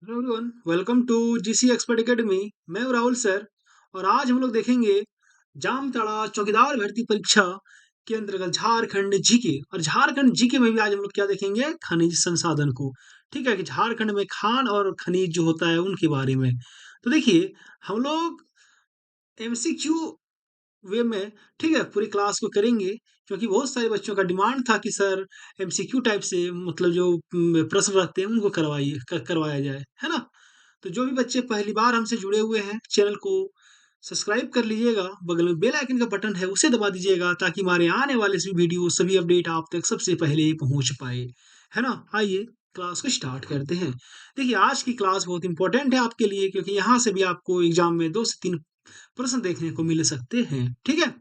Hello everyone, welcome to GC expert academy. मैं हूं Rahul sir. और आज हम लोग देखेंगे जामताड़ा चौकीदार भर्ती परीक्षा के अंतर्गत झारखंड जीके। और झारखंड जीके में भी आज हम लोग क्या देखेंगे, खनिज संसाधन को। ठीक है कि झारखंड में खान और खनिज जो होता है उनके बारे में। तो देखिए, हम लोग एमसीक्यू वे में, ठीक है, पूरी क्लास को करेंगे। क्योंकि बहुत सारे बच्चों का डिमांड था कि सर एमसीक्यू टाइप से, मतलब जो प्रश्न रखते हैं उनको करवाया जाए, है ना। तो जो भी बच्चे पहली बार हमसे जुड़े हुए हैं, चैनल को सब्सक्राइब कर लीजिएगा। बगल में बेल आइकन का बटन है, उसे दबा दीजिएगा ताकि हमारे आने वाले सभी वीडियो, सभी अपडेट आप तक सबसे पहले पहुंच पाए, है ना। आइए क्लास को स्टार्ट करते हैं। देखिए, आज की क्लास बहुत इंपॉर्टेंट है आपके लिए, क्योंकि यहाँ से भी आपको एग्जाम में 2 से 3 प्रश्न देखने को मिल सकते हैं। ठीक है।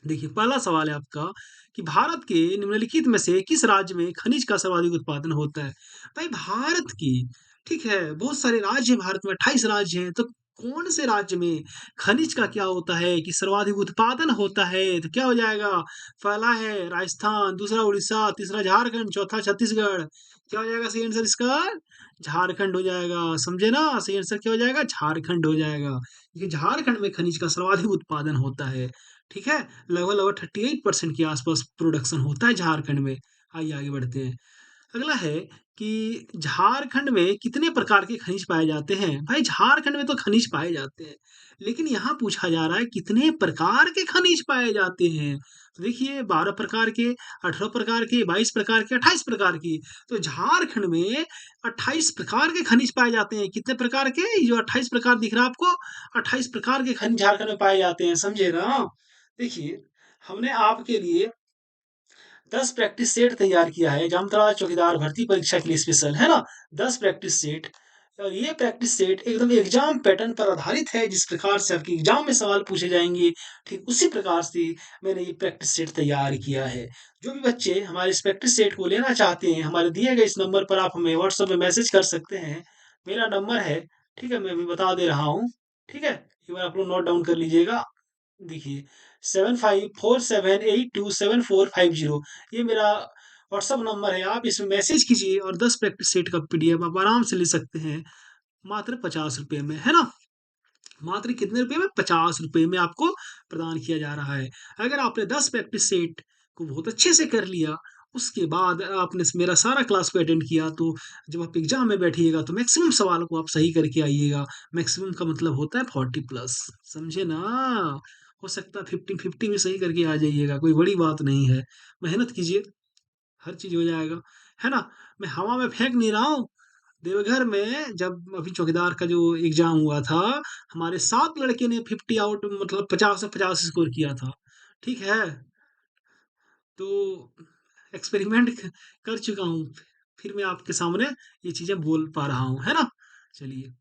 देखिए, पहला सवाल है आपका कि भारत के निम्नलिखित में से किस राज्य में खनिज का सर्वाधिक उत्पादन होता है। भाई, भारत की, ठीक है, बहुत सारे राज्य हैं भारत में, 28 राज्य हैं। तो कौन से राज्य में खनिज का क्या होता है कि सर्वाधिक उत्पादन होता है, तो क्या हो जाएगा। पहला है राजस्थान, दूसरा उड़ीसा, तीसरा झारखंड, चौथा छत्तीसगढ़। क्या हो जाएगा सही आंसर इसका? झारखंड हो जाएगा। समझे ना, सही आंसर क्या हो जाएगा? झारखंड हो जाएगा। क्योंकि झारखंड में खनिज का सर्वाधिक उत्पादन होता है। ठीक है। लगभग लगभग 38% के आसपास प्रोडक्शन होता है झारखंड में। आइए आगे बढ़ते हैं। अगला है कि झारखंड में कितने प्रकार के खनिज पाए जाते हैं। भाई, झारखंड में तो खनिज पाए जाते हैं, लेकिन यहाँ पूछा जा रहा है कितने प्रकार के खनिज पाए जाते हैं। तो देखिए, 12 प्रकार के, 18 प्रकार के, 22 प्रकार के, 28 प्रकार की। तो झारखंड में 28 प्रकार के खनिज पाए जाते हैं। कितने प्रकार के? ये जो 28 प्रकार दिख रहा है आपको, 28 प्रकार के खनिज झारखंड में पाए जाते हैं। समझे ना। देखिए, हमने आपके लिए 10 प्रैक्टिस सेट तैयार किया है जामताड़ा चौकीदार भर्ती परीक्षा के लिए स्पेशल, है ना। 10 प्रैक्टिस सेट। और ये प्रैक्टिस सेट एकदम एग्जाम पैटर्न पर आधारित है, जिस प्रकार से आपके एग्जाम में सवाल पूछे जाएंगे, ठीक उसी प्रकार से मैंने ये प्रैक्टिस सेट तैयार किया है। जो भी बच्चे हमारे इस प्रैक्टिस सेट को लेना चाहते हैं, हमारे दिए गए इस नंबर पर आप हमें व्हाट्सएप में मैसेज कर सकते हैं। मेरा नंबर है, ठीक है, मैं अभी बता दे रहा हूँ। ठीक है, एक बार आप लोग नोट डाउन कर लीजिएगा। देखिए, 7547827450, ये मेरा व्हाट्सअप नंबर है। आप इसमें मैसेज कीजिए और 10 प्रैक्टिस सेट का पीडीएफ आप आराम से ले सकते हैं, मात्र 50 रुपये में, है ना। मात्र कितने रुपए में? 50 रुपये में आपको प्रदान किया जा रहा है। अगर आपने 10 प्रैक्टिस सेट को बहुत अच्छे से कर लिया, उसके बाद आपने मेरा सारा क्लास को अटेंड किया, तो जब आप एग्जाम में बैठिएगा तो मैक्सिमम सवाल को आप सही करके आइएगा। मैक्सिमम का मतलब होता है 40+। समझे ना। हो सकता है 50-50 में सही करके आ जाइएगा, कोई बड़ी बात नहीं है। मेहनत कीजिए, हर चीज हो जाएगा, है ना। मैं हवा में फेंक नहीं रहा हूँ। देवघर में जब अभी चौकीदार का जो एग्जाम हुआ था, हमारे 7 लड़के ने 50 आउट, मतलब 50 से 50 स्कोर किया था। ठीक है। तो एक्सपेरिमेंट कर चुका हूँ, फिर मैं आपके सामने ये चीजें बोल पा रहा हूँ, है ना। चलिए,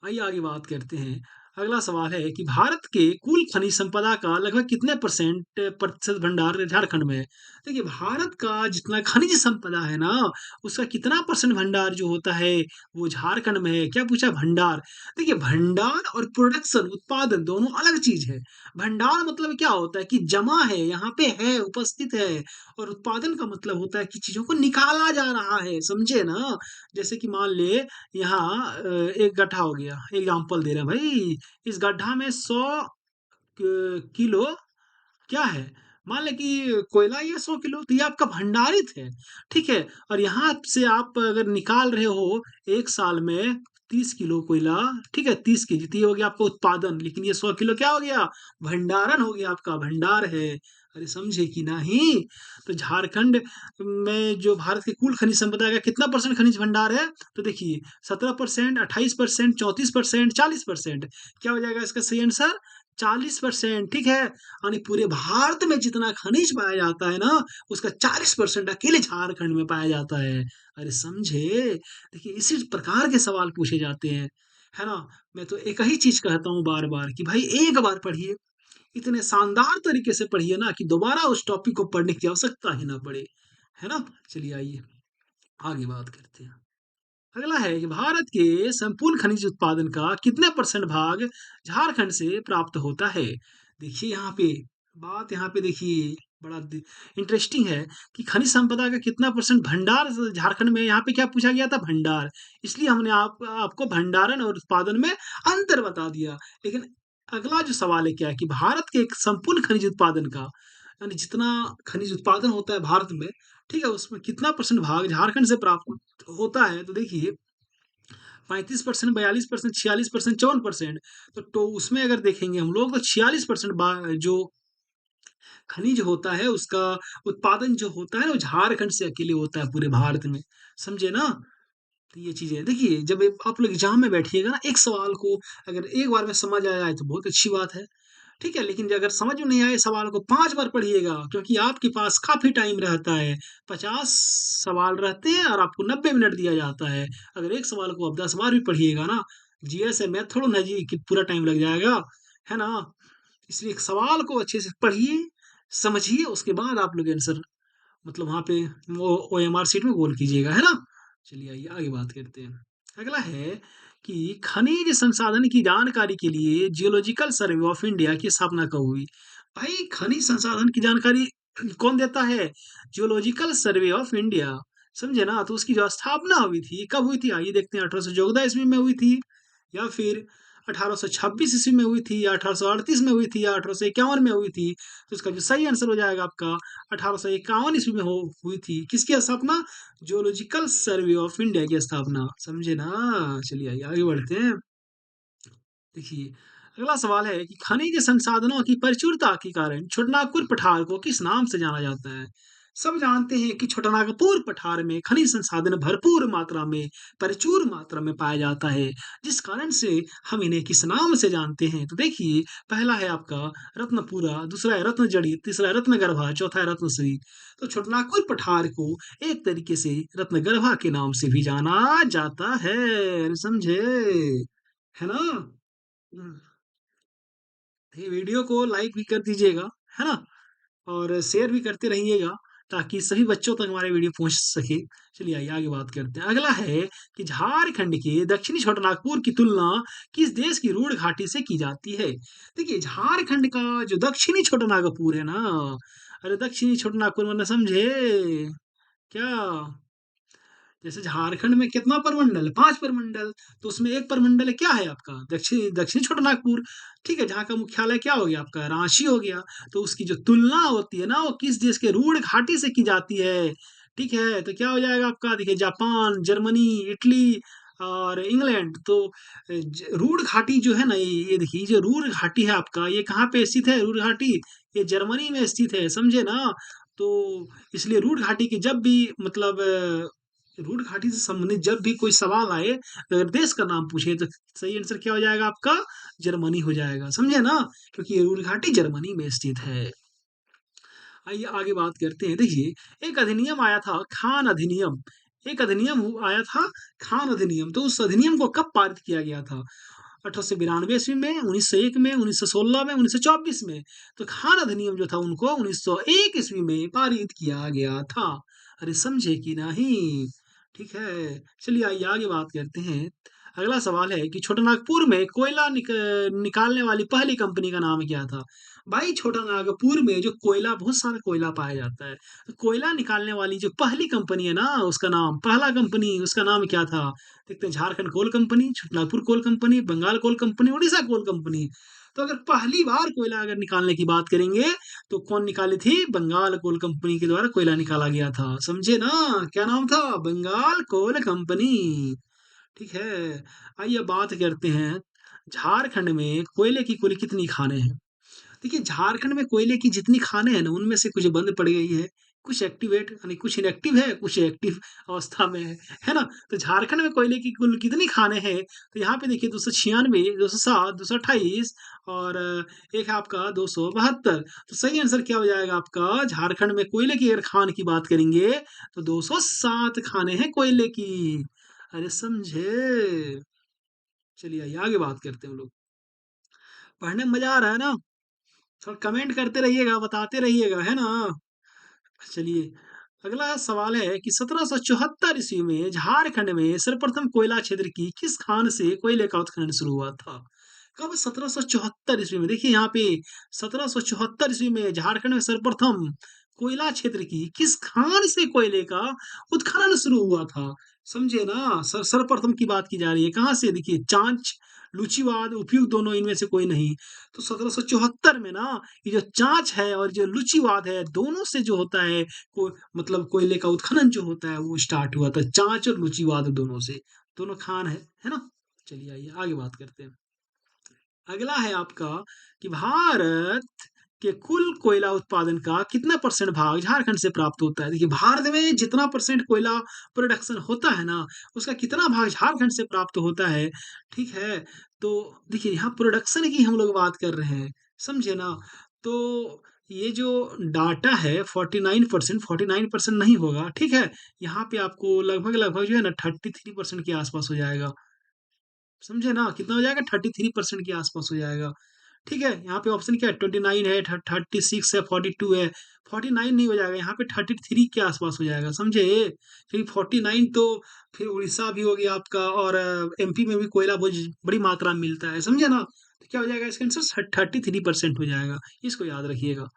आइए आगे बात करते हैं। अगला सवाल है कि भारत के कुल खनिज संपदा का लगभग कितने प्रतिशत भंडार झारखंड में है। देखिए, भारत का जितना खनिज संपदा है ना, उसका कितना परसेंट भंडार जो होता है वो झारखंड में है। क्या पूछा? भंडार। देखिए, भंडार और प्रोडक्शन, उत्पादन, दोनों अलग चीज है। भंडार मतलब क्या होता है कि जमा है, यहाँ पे है, उपस्थित है। और उत्पादन का मतलब होता है कि चीजों को निकाला जा रहा है। समझे ना। जैसे कि मान ले, यहाँ एक गड्ढा हो गया, एग्जाम्पल दे रहे हैं भाई। इस गड्ढा में 100 किलो क्या है, मान लें कि कोयला, ये 100 किलो, तो ये आपका भंडारित है। ठीक है। और यहाँ से आप अगर निकाल रहे हो 1 साल में 30 किलो कोयला, ठीक है, 30 केजी, तो ये हो गया आपका उत्पादन। लेकिन ये 100 किलो क्या हो गया? भंडारण हो गया, आपका भंडार है। अरे समझे कि नहीं। तो झारखंड में जो भारत के कुल खनिज संपदा का कितना परसेंट खनिज भंडार है, तो देखिए, 17%, 28%, 34%, 40%। क्या हो जाएगा इसका सही आंसर? 40%। ठीक है। यानी पूरे भारत में जितना खनिज पाया जाता है ना, उसका 40% अकेले झारखंड में पाया जाता है। अरे समझे। देखिए, इसी प्रकार के सवाल पूछे जाते हैं, है ना। मैं तो एक ही चीज कहता हूँ बार बार कि भाई एक बार पढ़िए, इतने शानदार तरीके से पढ़िए ना कि दोबारा उस टॉपिक को पढ़ने की आवश्यकता ही ना पड़े, है ना। चलिए, आइए आगे बात करते हैं। अगला है कि भारत के संपूर्ण खनिज उत्पादन का कितने परसेंट भाग झारखंड से प्राप्त होता है। देखिए यहाँ पे, बात यहाँ पे देखिए, बड़ा इंटरेस्टिंग है कि खनिज संपदा का कितना परसेंट भंडार झारखंड में, यहाँ पे क्या पूछा गया था, भंडार। इसलिए हमने आपको भंडारण और उत्पादन में अंतर बता दिया। लेकिन अगला जो सवाल है क्या है कि भारत के एक संपूर्ण खनिज उत्पादन का, यानी जितना खनिज उत्पादन होता है भारत में, ठीक है, उसमें कितना परसेंट भाग झारखंड से प्राप्त होता है। तो देखिए 35%, 42%, 46%, 54%। तो उसमें अगर देखेंगे हम लोग तो 46% जो खनिज होता है उसका उत्पादन जो होता है ना वो झारखंड से अकेले होता है पूरे भारत में। समझे ना? तो ये चीजें देखिए, जब आप लोग एग्जाम में बैठिएगा ना, एक सवाल को अगर एक बार में समझ आ जाए तो बहुत अच्छी बात है। ठीक है, लेकिन अगर समझ में नहीं आए सवाल को 5 बार पढ़िएगा, क्योंकि आपके पास काफी टाइम रहता है। 50 सवाल रहते हैं और आपको 90 मिनट दिया जाता है। अगर एक सवाल को आप 10 बार भी पढ़िएगा ना, जीएस है, मैथ थोड़ा ना जी कि पूरा टाइम लग जाएगा, है ना? इसलिए एक सवाल को अच्छे से पढ़िए, समझिए, उसके बाद आप लोग आंसर मतलब वहाँ पे वो ओएमआर शीट में गोल कीजिएगा, है ना? चलिए आइए आगे बात करते हैं। अगला है कि खनिज संसाधन की जानकारी के लिए जियोलॉजिकल सर्वे ऑफ इंडिया की स्थापना कब हुई? भाई खनिज संसाधन की जानकारी कौन देता है? Geological survey of India. समझे ना? तो उसकी जो स्थापना हुई थी, कब हुई थी? आइए देखते हैं, 1814 ईस्वी में हुई थी, या फिर 1826 ईस्वी में हुई थी, या 1838 में हुई थी, या 1851 में हुई थी। तो इसका जो सही आंसर हो जाएगा आपका 1851 ईस्वी में हो हुई थी। किसकी स्थापना? जियोलॉजिकल सर्वे ऑफ इंडिया की स्थापना। समझे ना? चलिए आइए आगे बढ़ते हैं। देखिए अगला सवाल है कि खनिज संसाधनों की प्रचुरता के कारण छोटानागपुर पठार को किस नाम से जाना जाता है? सब जानते हैं कि छोटानागपुर पठार में खनिज संसाधन भरपूर मात्रा में, प्रचुर मात्रा में पाया जाता है, जिस कारण से हम इन्हें किस नाम से जानते हैं। तो देखिए, पहला है आपका रत्नपुरा, दूसरा है रत्नजड़ी, तीसरा है रत्नगर्भा, चौथा है रत्नश्री। तो छोटानागपुर पठार को एक तरीके से रत्नगर्भा के नाम से भी जाना जाता है। समझे? है ना? हम्म। ये वीडियो को लाइक भी कर दीजिएगा, है ना? और शेयर भी करते रहिएगा, ताकि सभी बच्चों तक हमारे वीडियो पहुंच सके। चलिए आइए आगे बात करते हैं। अगला है कि झारखंड के दक्षिणी छोटानागपुर की तुलना किस देश की रूढ़ घाटी से की जाती है? देखिए झारखंड का जो दक्षिणी छोटानागपुर है ना, अरे दक्षिणी छोटानागपुर मतलब समझे क्या? जैसे झारखंड में कितना परमंडल है? 5 परमंडल। तो उसमें एक परमंडल है, क्या है आपका? दक्षिणी दक्षिणी छोटानागपुर। ठीक है, जहाँ का मुख्यालय क्या हो गया आपका? रांची हो गया। तो उसकी जो तुलना होती है ना, वो किस देश के रूढ़ घाटी से की जाती है? ठीक है, तो क्या हो जाएगा आपका? देखिए जापान, जर्मनी, इटली और इंग्लैंड। तो रूढ़ घाटी जो है ना, ये देखिए, ये जो रूढ़ घाटी है आपका, ये कहाँ पे स्थित है? रूढ़ घाटी ये जर्मनी में स्थित है। समझे ना? तो इसलिए रूढ़ घाटी की जब भी मतलब रूट घाटी से संबंधित जब भी कोई सवाल आए, अगर देश का नाम पूछे, तो सही आंसर क्या हो जाएगा आपका? जर्मनी हो जाएगा। समझे ना? क्योंकि ये रूट घाटी जर्मनी में स्थित है। आइए आगे बात करते हैं। देखिए एक अधिनियम आया था, खान अधिनियम। एक अधिनियम आया था, खान अधिनियम। तो उस अधिनियम को कब पारित किया गया था? 1892 ईस्वी में, 1901 में, 1916 में, 1924 में। तो खान अधिनियम जो था उनको 1901 ईस्वी में पारित किया गया था। अरे समझे कि नहीं? ठीक है, चलिए आइए आगे बात करते हैं। अगला सवाल है कि छोटानागपुर में कोयला निकालने वाली पहली कंपनी का नाम क्या था? भाई छोटानागपुर में जो कोयला, बहुत सारा कोयला पाया जाता है। तो कोयला निकालने वाली जो पहली कंपनी है ना, उसका नाम, पहला कंपनी उसका नाम क्या था? देखते हैं, Jharkhand coal company, Chhotanagpur coal company, Bengal coal company, Orissa coal company. तो अगर पहली बार कोयला अगर निकालने की बात करेंगे, तो कौन निकाली थी? बंगाल कोल कंपनी के द्वारा कोयला निकाला गया था। समझे ना? क्या नाम था? Bengal coal company. ठीक है, आइए बात करते हैं, झारखंड में कोयले की कुल कितनी खानें हैं? देखिए झारखंड में कोयले की जितनी खानें हैं ना, उनमें से कुछ बंद पड़ गई है, कुछ एक्टिवेट यानी कुछ इनएक्टिव है, कुछ एक्टिव अवस्था में है ना? तो झारखंड में कोयले की कुल कितनी खानें हैं? तो यहाँ पे देखिए 296, 207, 228 और एक है आपका 272। तो सही आंसर क्या हो जाएगा आपका? झारखंड में कोयले की अगर खान की बात करेंगे, तो 207 खाने हैं कोयले की। अरे समझे? चलिए आइए आगे बात करते हैं हम लोग। पढ़ने में मजा आ रहा है ना? थोड़ा कमेंट करते रहिएगा, बताते रहिएगा, है ना? चलिए अगला सवाल है कि 1774 ईस्वी में झारखंड में सर्वप्रथम कोयला क्षेत्र की किस खान से कोयले का उत्खनन शुरू हुआ था? कब? 1774 ईस्वी में। देखिए यहाँ पे 1774 ईस्वी में झारखंड में सर्वप्रथम कोयला क्षेत्र की किस खान से कोयले का उत्खनन शुरू हुआ था? समझे ना? सर्वप्रथम की बात की जा रही है। कहाँ से? देखिए चांच, लुचिवाद, उपयुक्त दोनों इनमें से कोई नहीं। तो 1774 में ना ये जो चांच है और जो लुचिवाद है, दोनों से जो होता है को मतलब कोयले का उत्खनन जो होता है वो स्टार्ट हुआ था। चांच और लुचिवाद दोनों से। दोनों खान है ना? चलिए आइए आगे बात करते हैं। अगला है आपका कि भारत के कुल कोयला उत्पादन का कितना परसेंट भाग झारखंड से प्राप्त होता है? देखिए भारत में जितना परसेंट कोयला प्रोडक्शन होता है ना, उसका कितना भाग झारखंड से प्राप्त होता है? ठीक है। तो देखिए यहाँ प्रोडक्शन की हम लोग बात कर रहे हैं, समझे ना? तो ये जो डाटा है 49%, 49% नहीं होगा, ठीक है। यहाँ पे आपको लगभग लगभग जो है ना 33% के आसपास हो जाएगा, समझे ना? कितना हो जाएगा? 33% के आसपास हो जाएगा। ठीक है, यहाँ पे ऑप्शन क्या है? 29 है, 36 है, 42 है। 49 नहीं हो जाएगा, यहाँ पे 33 के आसपास हो जाएगा, समझे? क्योंकि 49 तो फिर उड़ीसा भी हो गया आपका, और एमपी में भी कोयला बहुत बड़ी मात्रा में मिलता है, समझे ना? तो क्या हो जाएगा इसका आंसर? 33% हो जाएगा। इसको याद रखिएगा।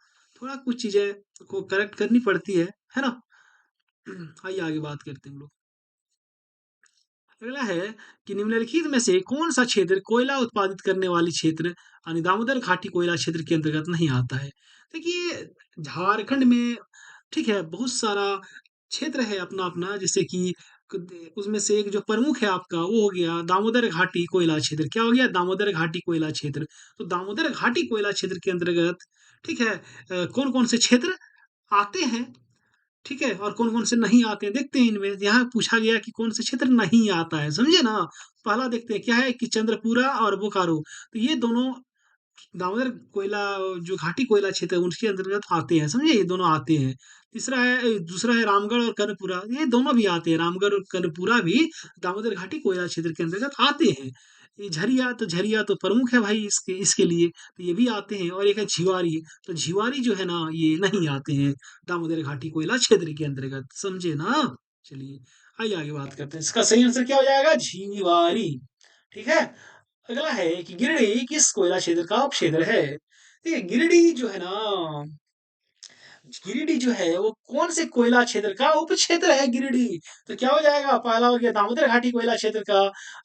थोड़ा कुछ चीजें को करेक्ट करनी पड़ती है ना? आइए आगे बात करते हैं हम लोग। अगला है कि निम्नलिखित में से कौन सा क्षेत्र कोयला उत्पादित करने वाली क्षेत्र यानी दामोदर घाटी कोयला क्षेत्र के अंतर्गत नहीं आता है? देखिए झारखंड में, ठीक है, बहुत सारा क्षेत्र है अपना अपना, जैसे कि उसमें से एक जो प्रमुख है आपका वो हो गया दामोदर घाटी कोयला क्षेत्र। क्या हो गया? दामोदर घाटी कोयला क्षेत्र। तो दामोदर घाटी कोयला क्षेत्र के अंतर्गत, ठीक है, कौन कौन से क्षेत्र आते हैं, ठीक है, और कौन-कौन से नहीं आते हैं, देखते हैं इनमें। यहाँ पूछा गया कि कौन से क्षेत्र नहीं आता है, समझे ना? पहला देखते हैं क्या है कि चंद्रपुरा और बोकारो, तो ये दोनों दामोदर कोयला जो घाटी कोयला क्षेत्र है उनके अंतर्गत आते हैं, समझे? ये दोनों आते हैं। तीसरा है दूसरा है रामगढ़ और कर्णपुरा, ये दोनों भी आते हैं। रामगढ़ और कर्णपुरा भी दामोदर घाटी कोयला क्षेत्र के अंतर्गत आते हैं। ये झरिया तो प्रमुख है भाई इसके इसके लिए, तो ये भी आते हैं। और एक है झिवारी, तो झिवारी जो है ना ये नहीं आते हैं दामोदर घाटी कोयला क्षेत्र के अंतर्गत, समझे ना? चलिए आइए आगे बात करते हैं। इसका सही आंसर क्या हो जाएगा? झिवारी। ठीक है। अगला है कि गिरिडीह किस कोयला क्षेत्र का उपक्षेत्र है? देखिए गिरिडीह जो है ना, गिरिडीह जो है वो कौन से कोयला क्षेत्र का उपक्षेत्र है गिरिडीह? तो क्या हो जाएगा? पहला हो गया दामोदर घाटी कोयला क्षेत्र का,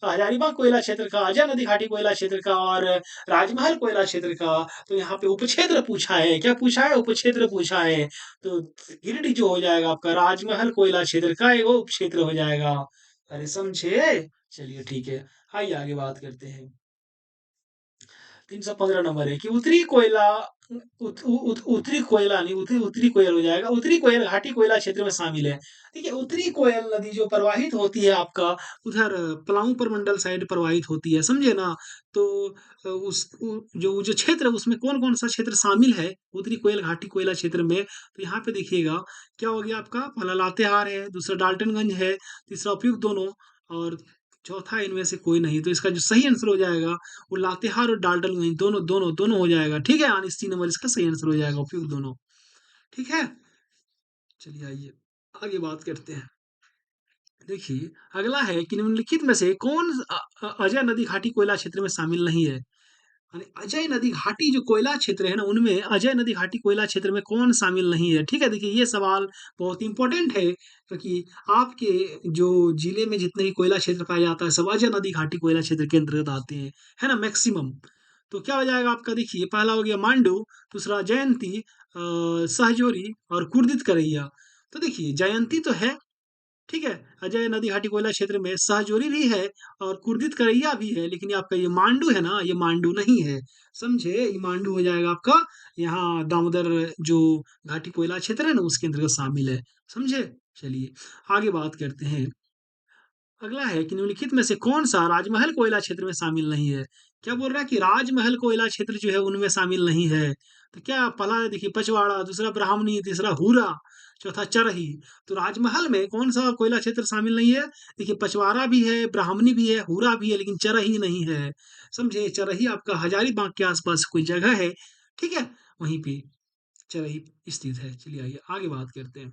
हजारीबाग कोयला क्षेत्र का, अजय नदी घाटी कोयला क्षेत्र का, और राजमहल कोयला क्षेत्र का। तो यहाँ पे उपक्षेत्र पूछा है, क्या पूछा है? उपक्षेत्र पूछा है। तो गिरिडीह जो हो जाएगा आपका राजमहल कोयला क्षेत्र का एक उपक्षेत्र हो जाएगा। अरे समझे? चलिए ठीक है, आइए आगे बात करते हैं। 315 नंबर है कि उत्तरी कोयला उत्तरी कोयला नहीं, उत्तरी उत्तरी कोयल हो जाएगा। उत्तरी कोयल घाटी कोयला क्षेत्र में शामिल है। देखिए उत्तरी कोयल नदी जो प्रवाहित होती है आपका उधर पलामू प्रमंडल साइड प्रवाहित होती है, समझे ना? तो जो क्षेत्र है उसमें कौन कौन सा क्षेत्र शामिल है उत्तरी कोयल घाटी कोयला क्षेत्र में? तो यहाँ पे देखिएगा क्या हो गया आपका? पहला लातेहार है, दूसरा डाल्टनगंज है, तीसरा उपयुक्त दोनों, और चौथा इनमें से कोई नहीं। तो इसका जो सही आंसर हो जाएगा वो लातेहार और डाल्टनगंज दोनों दोनों दोनों हो जाएगा, ठीक है। यानी सी नंबर इसका सही आंसर हो जाएगा, उपयुक्त दोनों, ठीक है। चलिए आइए आगे बात करते हैं। देखिए अगला है कि निम्नलिखित में से कौन अजय नदी घाटी कोयला क्षेत्र में शामिल नहीं है? यानी अजय नदी घाटी जो कोयला क्षेत्र है ना उनमें अजय नदी घाटी कोयला क्षेत्र में कौन शामिल नहीं है? ठीक है, देखिए ये सवाल बहुत इंपॉर्टेंट है, क्योंकि आपके जो जिले में जितने भी कोयला क्षेत्र पाया जाता है सब अजय नदी घाटी कोयला क्षेत्र के अंतर्गत आते हैं, है ना, मैक्सिमम। तो क्या हो जाएगा आपका? देखिए पहला हो गया मांडू, दूसरा जयंती, सहजोरी और कुर्दित करैया। तो देखिए जयंती तो है, ठीक है, अजय नदी घाटी कोयला क्षेत्र में सहजोरी भी है और कुर्दित करैया भी है, लेकिन ये आपका ये मांडू है ना, ये मांडू नहीं है, समझे? ये मांडू हो जाएगा आपका यहाँ दामोदर जो घाटी कोयला क्षेत्र है ना उसके अंतर्गत शामिल है, समझे? चलिए आगे बात करते हैं। अगला है कि निम्नलिखित में से कौन सा राजमहल कोयला क्षेत्र में शामिल नहीं है? क्या बोल रहा है कि राजमहल कोयला क्षेत्र जो है उनमें शामिल नहीं है। तो क्या पहला है? देखिए पचवाड़ा, दूसरा ब्राह्मणी, तीसरा हुरा, चौथा चरही। तो राजमहल में कौन सा कोयला क्षेत्र शामिल नहीं है? देखिए पचवाड़ा भी है, ब्राह्मणी भी है, हुरा भी है, लेकिन चरही नहीं है, समझे? चरही आपका हजारीबाग के आसपास कोई जगह है, ठीक है, वहीं पे चरही स्थित है। चलिए आइए आगे बात करते हैं।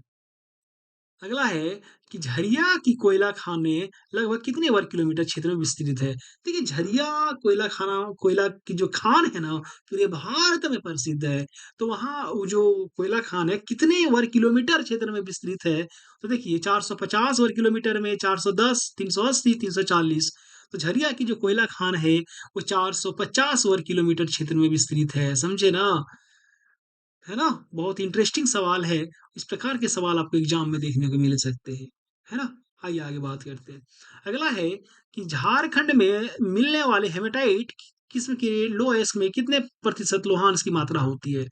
अगला है कि झरिया की कोयला खानें लगभग कितने वर्ग किलोमीटर क्षेत्र में विस्तृत है? देखिए झरिया कोयला की जो खान है ना, पूरे भारत में प्रसिद्ध है। तो वहाँ वो जो कोयला खान है कितने वर्ग किलोमीटर क्षेत्र में विस्तृत है? तो देखिए 450 वर्ग किलोमीटर में, 410, 380, 340। तो झरिया की जो कोयला खान है वो 450 वर्ग किलोमीटर क्षेत्र में विस्तृत है, समझे ना? है ना? बहुत इंटरेस्टिंग सवाल है। इस प्रकार के सवाल आपको एग्ज़ाम में देखने को मिल सकते हैं। है ना? आइए आगे बात करते हैं। अगला है कि झारखंड में मिलने वाले हेमेटाइट किस्म के लोह अयस्क में कितने प्रतिशत लोहांश की मात्रा होती है?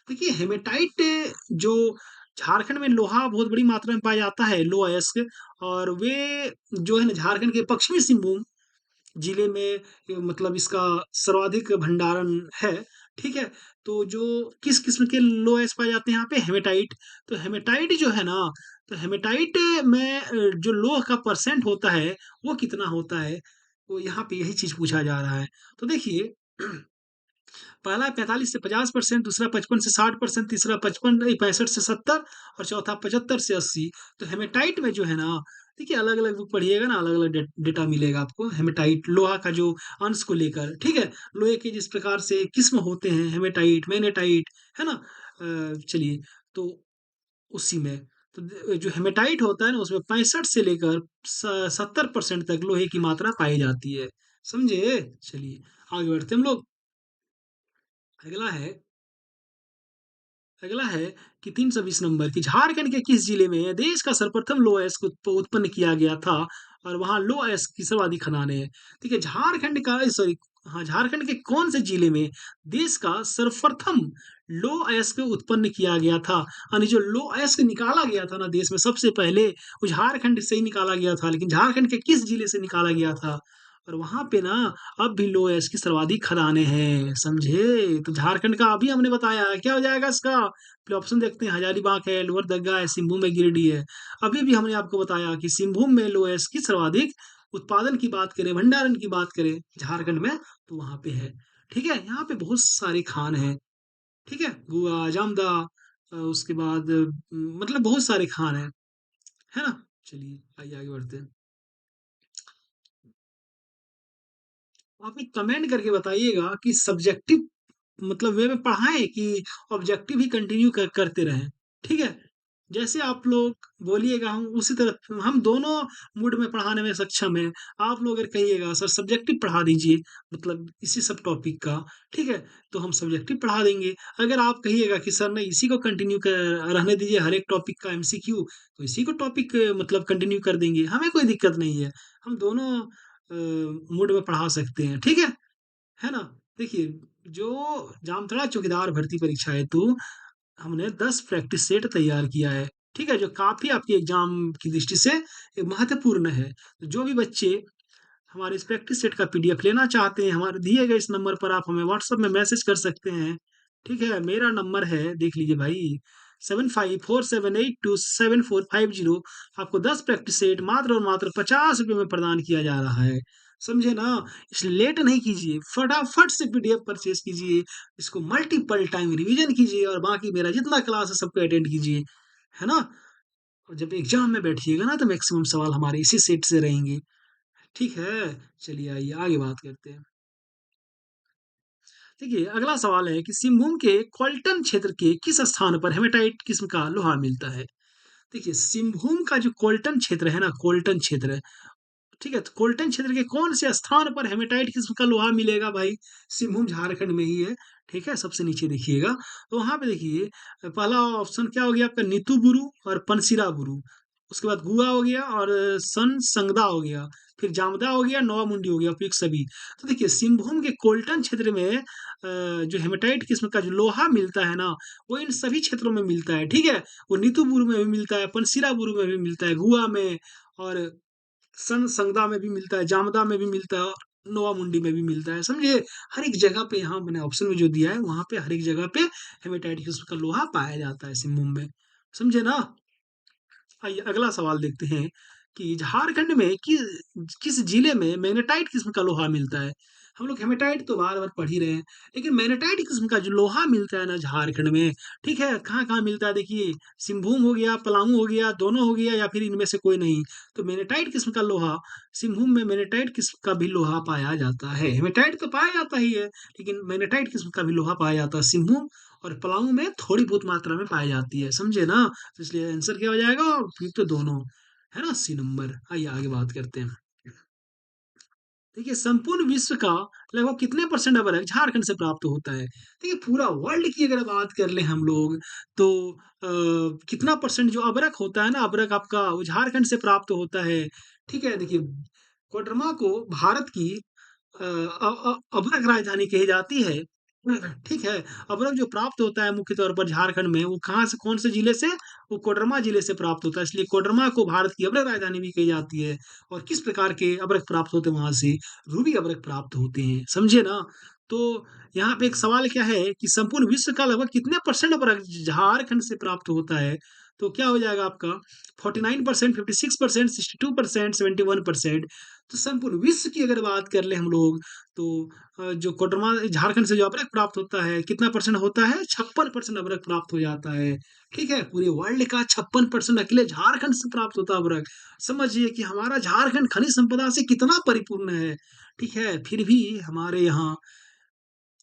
देखिए हेमेटाइट जो झारखंड में लोहा बहुत बड़ी मात्रा में पाया जाता है, लोह अयस्क, और वे जो है ना झारखंड के पश्चिमी सिंहभूम जिले में मतलब इसका सर्वाधिक भंडारण है, ठीक है? तो जो किस किस्म के लोएस पाए जाते हैं यहाँ पे? हेमेटाइट। तो हेमेटाइट जो है ना, तो हेमेटाइट में जो लोह का परसेंट होता है, वो कितना होता है? वो यहाँ पे यही चीज़ पूछा जा रहा है। तो देखिए पहला 45 से 50%, दूसरा 55 से 60%, तीसरा 65 से 70 और चौथा 75 से 80। तो हेमेटाइट में जो है ना, देखिए अलग-अलग बुक पढ़िएगा ना, अलग-अलग डेटा मिलेगा आपको हेमेटाइट लोहा का जो अंश को लेकर, ठीक है? लोहे के जिस प्रकार से किस्म होते हैं हेमेटाइट, मैग्नेटाइट, है ना? चलिए तो उसी में तो जो हेमेटाइट होता है ना उसमें 65 से लेकर 70% तक लोहे की मात्रा पाई जाती है। समझे? चलिए आगे बढ़ते हैं हम लोग। अगला है अगला है कि 320 नंबर की झारखंड के किस जिले में देश का सर्वप्रथम लो अयस्क उत्पन्न किया गया था और वहां लो अयस्क की सर्वाधिक खदानें हैं। ठीक है, झारखंड का सॉरी, हाँ झारखंड के कौन से जिले में देश का सर्वप्रथम लो अयस्क उत्पन्न किया गया था? यानी जो लो अयस्क निकाला गया था ना देश में सबसे पहले, वो झारखंड से ही निकाला गया था, लेकिन झारखंड के किस जिले से निकाला गया था? और वहां पे ना अब भी लो अयस्क की सर्वाधिक खदानें हैं, समझे? तो झारखंड का अभी हमने बताया, क्या हो जाएगा इसका? फिर ऑप्शन देखते हैं, हजारीबाग है, लोहरदगा है, सिंहभूम है, गिरिडीह है। अभी भी हमने आपको बताया कि सिंहभूम में लोएस की सर्वाधिक उत्पादन की बात करें, भंडारण की बात करें झारखंड में, तो वहां पे है। ठीक है, यहाँ पे बहुत सारे खान हैं। ठीक है, गुआ, जामदा, उसके बाद मतलब बहुत सारे खान हैं, है ना? चलिए आइए आगे बढ़ते हैं। आप एक कमेंट करके बताइएगा कि सब्जेक्टिव मतलब वे में पढ़ाएं कि ऑब्जेक्टिव ही कंटिन्यू करते रहें। ठीक है, जैसे आप लोग बोलिएगा हम उसी तरह, हम दोनों मूड में पढ़ाने में सक्षम है। आप लोग अगर कहिएगा सर सब्जेक्टिव पढ़ा दीजिए, मतलब इसी सब टॉपिक का, ठीक है, तो हम सब्जेक्टिव पढ़ा देंगे। अगर आप कहिएगा कि सर नहीं इसी को कंटिन्यू कर रहने दीजिए, हर एक टॉपिक का एमसीक्यू, तो इसी को टॉपिक मतलब कंटिन्यू कर देंगे, हमें कोई दिक्कत नहीं है। हम दोनों मूड में पढ़ा सकते हैं, ठीक है ना? देखिए, जो जामताड़ा चौकीदार भर्ती परीक्षा हेतु हमने 10 प्रैक्टिस सेट तैयार किया है, ठीक है? जो काफ़ी आपके एग्ज़ाम की दृष्टि से महत्वपूर्ण है। तो जो भी बच्चे हमारे इस प्रैक्टिस सेट का पीडीएफ लेना चाहते हैं, हमारे दिए गए इस नंबर पर आप हमें व्हाट्सएप में मैसेज कर सकते हैं, ठीक है? मेरा नंबर है, देख लीजिए भाई, 7547827450। आपको 10 प्रैक्टिस सेट मात्र और मात्र ₹50 में प्रदान किया जा रहा है। समझे ना? इसलिए लेट नहीं कीजिए, फटाफट से पीडीएफ परचेज़ कीजिए, इसको मल्टीपल टाइम रिवीजन कीजिए और बाकी मेरा जितना क्लास है सबको अटेंड कीजिए, है ना? और जब एग्ज़ाम में बैठिएगा ना तो मैक्सिमम सवाल हमारे इसी सेट से रहेंगे। ठीक है, चलिए आइए आगे बात करते हैं। देखिए, अगला सवाल है कि सिंहभूम के कोल्टन क्षेत्र के किस स्थान पर हेमेटाइट किस्म का लोहा मिलता है? देखिए, सिंहभूम का जो कोल्टन क्षेत्र है ना, कोल्टन क्षेत्र, ठीक है, तो कोल्टन क्षेत्र के कौन से स्थान पर हेमेटाइट किस्म का लोहा मिलेगा भाई? सिंहभूम झारखंड में ही है, ठीक है? सबसे नीचे देखिएगा, तो वहाँ पे देखिए पहला ऑप्शन क्या हो गया आपका, नीतूबुरु और पनसिराबुरु, उसके बाद गुआ हो गया और सनसंगदा हो गया, फिर जामदा हो गया, नौवा हो गया, उपयुक्त सभी। तो देखिए सिंहभूम के कोल्टन क्षेत्र में जो हेमेटाइट किस्म का जो लोहा मिलता है ना, वो इन सभी क्षेत्रों में मिलता है, ठीक है? वो नीतूबुरु में भी मिलता है, पनसिराबुरु में भी मिलता है, गुआ में और संगदा में भी मिलता है, जामदा में भी मिलता है और नोवा में भी मिलता है, समझे? हर एक जगह पे यहाँ मैंने ऑप्शन में जो दिया है, वहाँ पे हर एक जगह पे हेमेटाइट किस्म का लोहा पाया जाता है सिंहभूम में, समझे ना? आइए अगला सवाल देखते हैं कि झारखंड में किस जिले में मैग्नेटाइट किस्म का लोहा मिलता है। हम लोग हेमेटाइट तो बार बार पढ़ ही रहे हैं, लेकिन मैग्नेटाइट किस्म का जो लोहा मिलता है ना झारखंड में, ठीक है, कहाँ कहाँ मिलता है देखिए। सिंहभूम हो गया, पलामू हो गया, दोनों हो गया, या फिर इनमें से कोई नहीं। तो मैग्नेटाइट किस्म का लोहा, सिंहभूम में मैग्नेटाइट किस्म का भी लोहा पाया जाता है। हेमेटाइट तो पाया जाता ही है, लेकिन मैग्नेटाइट किस्म का भी लोहा पाया जाता है सिंहभूम और पलामू में थोड़ी बहुत मात्रा में पाई जाती है, समझे ना। तो इसलिए आंसर क्या हो जाएगा, और फिर तो दोनों है ना, सी नंबर। आइए आगे बात करते हैं। देखिए, संपूर्ण विश्व का लगभग कितने परसेंट अवरक झारखंड से प्राप्त होता है। देखिए, पूरा वर्ल्ड की अगर बात कर लें हम लोग, तो कितना परसेंट जो अवरक होता है ना, अवरक आपका वो झारखंड से प्राप्त होता है। ठीक है, देखिए, कोडरमा को भारत की अभ्रक राजधानी कही जाती है। ठीक है, अभ्रक जो प्राप्त होता है मुख्य तौर पर झारखंड में, वो कहाँ से, कौन से जिले से, वो कोडरमा जिले से प्राप्त होता है, इसलिए कोडरमा को भारत की अभ्रक राजधानी भी कही जाती है। और किस प्रकार के अभ्रक प्राप्त होते हैं वहां से, रूबी अभ्रक प्राप्त होते हैं, समझे ना। तो यहाँ पे एक सवाल क्या है कि संपूर्ण विश्व का लगभग कितने परसेंट अभ्रक झारखंड से प्राप्त होता है। तो क्या हो जाएगा आपका, 49%, 56%, 62%, 71%। तो संपूर्ण विश्व की अगर बात कर ले हम लोग, तो जो कोडरमा झारखंड से जो अभ्रक प्राप्त होता है, कितना परसेंट होता है, 56% अभ्रक प्राप्त हो जाता है। ठीक है, पूरे वर्ल्ड का 56% अकेले झारखंड से प्राप्त होता है अभ्रक। समझिए कि हमारा झारखंड खनिज संपदा से कितना परिपूर्ण है। ठीक है, फिर भी हमारे यहाँ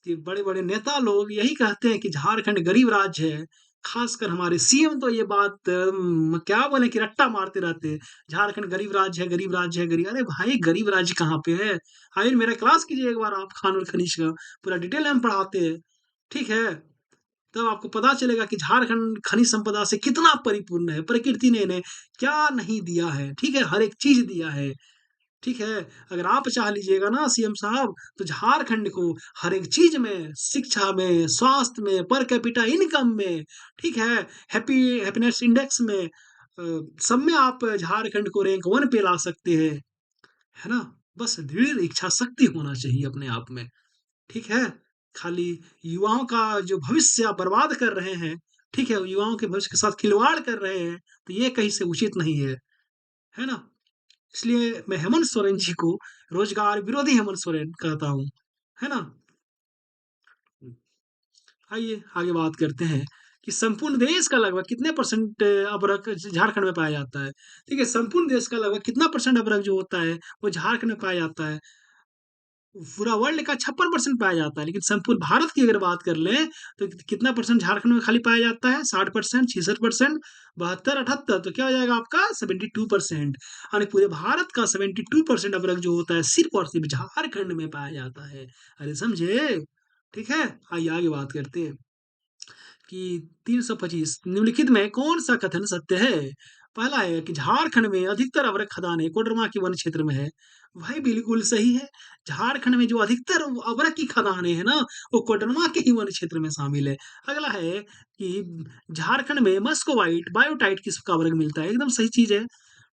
कि बड़े-बड़े नेता लोग यही कहते हैं कि झारखंड गरीब राज्य है। खासकर हमारे सीएम तो ये बात क्या बोले कि रट्टा मारते रहते हैं। झारखंड गरीब राज्य है, गरीब राज्य है, गरीब। अरे भाई, गरीब राज्य कहाँ पे है? आइए मेरा क्लास कीजिए एक बार आप, खान और खनिज का पूरा डिटेल में पढ़ाते हैं। ठीक है? तब आपको पता चलेगा कि झारखंड खनिज संपदा से कितना परिपूर्ण है। प्रकृति ने इन्हें क्या नहीं दिया है। ठीक है? हर एक चीज़ दिया है। ठीक है, अगर आप चाह लीजिएगा ना सीएम साहब, तो झारखंड को हर एक चीज में, शिक्षा में, स्वास्थ्य में, पर कैपिटा इनकम में, ठीक है, हैप्पीनेस इंडेक्स में, सब में आप झारखंड को रैंक 1 पे ला सकते हैं, है ना। बस दृढ़ इच्छा शक्ति होना चाहिए अपने आप में। ठीक है, खाली युवाओं का जो भविष्य आप बर्बाद कर रहे हैं, ठीक है, युवाओं के भविष्य के साथ खिलवाड़ कर रहे हैं, तो ये कहीं से उचित नहीं है ना। इसलिए मैं हेमंत सोरेन जी को रोजगार विरोधी हेमंत सोरेन कहता हूँ, है ना? आइए आगे बात करते हैं कि संपूर्ण देश का लगभग कितने परसेंट अबरक झारखंड में पाया जाता है। ठीक है, संपूर्ण देश का लगभग कितना परसेंट अबरक जो होता है, वो झारखंड में पाया जाता है। पूरा वर्ल्ड का 56% पाया जाता है, लेकिन संपूर्ण भारत की अगर बात कर लें, तो कितना परसेंट झारखंड में खाली पाया जाता है, 60%, 66%, 72, 78, तो क्या हो जाएगा आपका 72%। यानी पूरे भारत का 72% अवरक जो होता है सिर्फ और सिर्फ झारखंड में पाया जाता है। अरे समझे। ठीक है, आइए आगे बात करते हैं कि 325 निम्नलिखित में कौन सा कथन सत्य है। पहला है कि झारखंड में अधिकतर अवरक खदानें कोडरमा के वन क्षेत्र में है। भाई बिल्कुल सही है। झारखंड में जो अधिकतर अवरक की खदानें हैं ना, वो कोडरमा के ही वन क्षेत्र में शामिल है। अगला है कि झारखंड में मस्कोवाइट बायोटाइट किस का अवरक मिलता है। एकदम सही चीज है।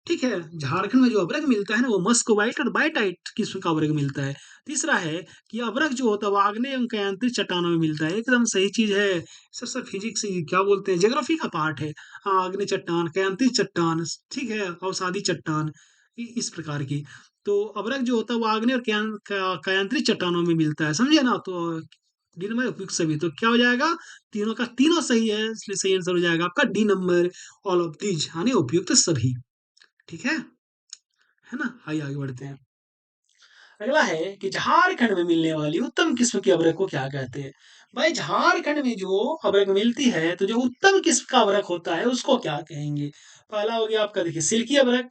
ठीक है, झारखंड में जो अभ्रक मिलता है ना, वो मस्कोबाइट और बाइटाइट किस्म का अभ्रक मिलता है। तीसरा है कि अभ्रक जो होता है वो आग्नेय एवं कायांतरित चट्टानों में मिलता है। एकदम सही चीज है। सर फिजिक्स क्या बोलते हैं, ज्योग्राफी का पार्ट है। हाँ, आग्नेय चट्टान, कायांतरित चट्टान, ठीक है, अवसादी चट्टान, इस प्रकार की। तो अभ्रक जो होता है वो आग्नेय और कायांतरित चट्टानों में मिलता है, समझे ना। तो डी नंबर उपयुक्त सभी, तो क्या हो जाएगा, तीनों का तीनों सही है, इसलिए सही आंसर हो जाएगा आपका D number, all of these, यानी उपयुक्त सभी। ठीक है ना। आइए आगे बढ़ते हैं। अगला है कि झारखंड में मिलने वाली उत्तम किस्म की अबरक को क्या कहते हैं। भाई, झारखंड में जो अबरक मिलती है, तो जो उत्तम किस्म का अबरक होता है उसको क्या कहेंगे। पहला हो गया आपका देखिए सिल्की अबरक,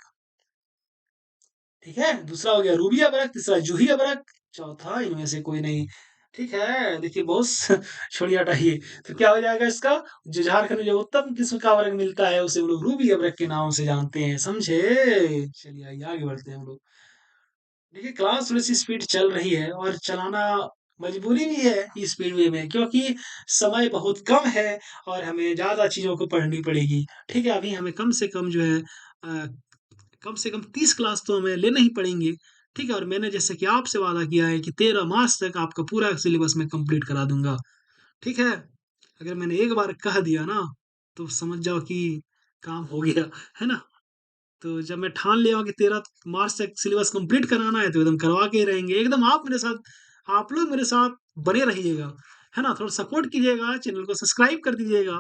ठीक है, दूसरा हो गया रूबी अबरक, तीसरा जूही अबरक, चौथा इनमें से कोई नहीं। ठीक है, देखिए बहुत छोड़िए हटाइए। तो क्या हो जाएगा इसका, जो झारखंड में जो उत्तम किस्म का अबरक मिलता है उसे हम लोग रूबी अबरक के नाम से जानते हैं, समझे। चलिए आइए आगे बढ़ते हैं हम लोग। देखिए, क्लास थोड़ी सी स्पीड चल रही है और चलाना मजबूरी भी है इस स्पीड वे में, क्योंकि समय बहुत कम है और हमें ज़्यादा चीज़ों को पढ़नी पड़ेगी। ठीक है, अभी हमें कम से कम जो है कम से कम 30 क्लास तो हमें लेना ही पड़ेंगे। ठीक है, और मैंने जैसे कि आपसे वादा किया है कि 13 मार्च तक आपका पूरा सिलेबस मैं कंप्लीट करा दूंगा। ठीक है, अगर मैंने एक बार कह दिया ना, तो समझ जाओ कि काम हो गया, है ना। तो जब मैं ठान लिया हूँ कि 13 मार्च तक सिलेबस कंप्लीट कराना है तो एकदम करवा के ही रहेंगे। एकदम आप लोग मेरे साथ बने रहिएगा, है ना? थोड़ा सपोर्ट कीजिएगा, चैनल को सब्सक्राइब कर दीजिएगा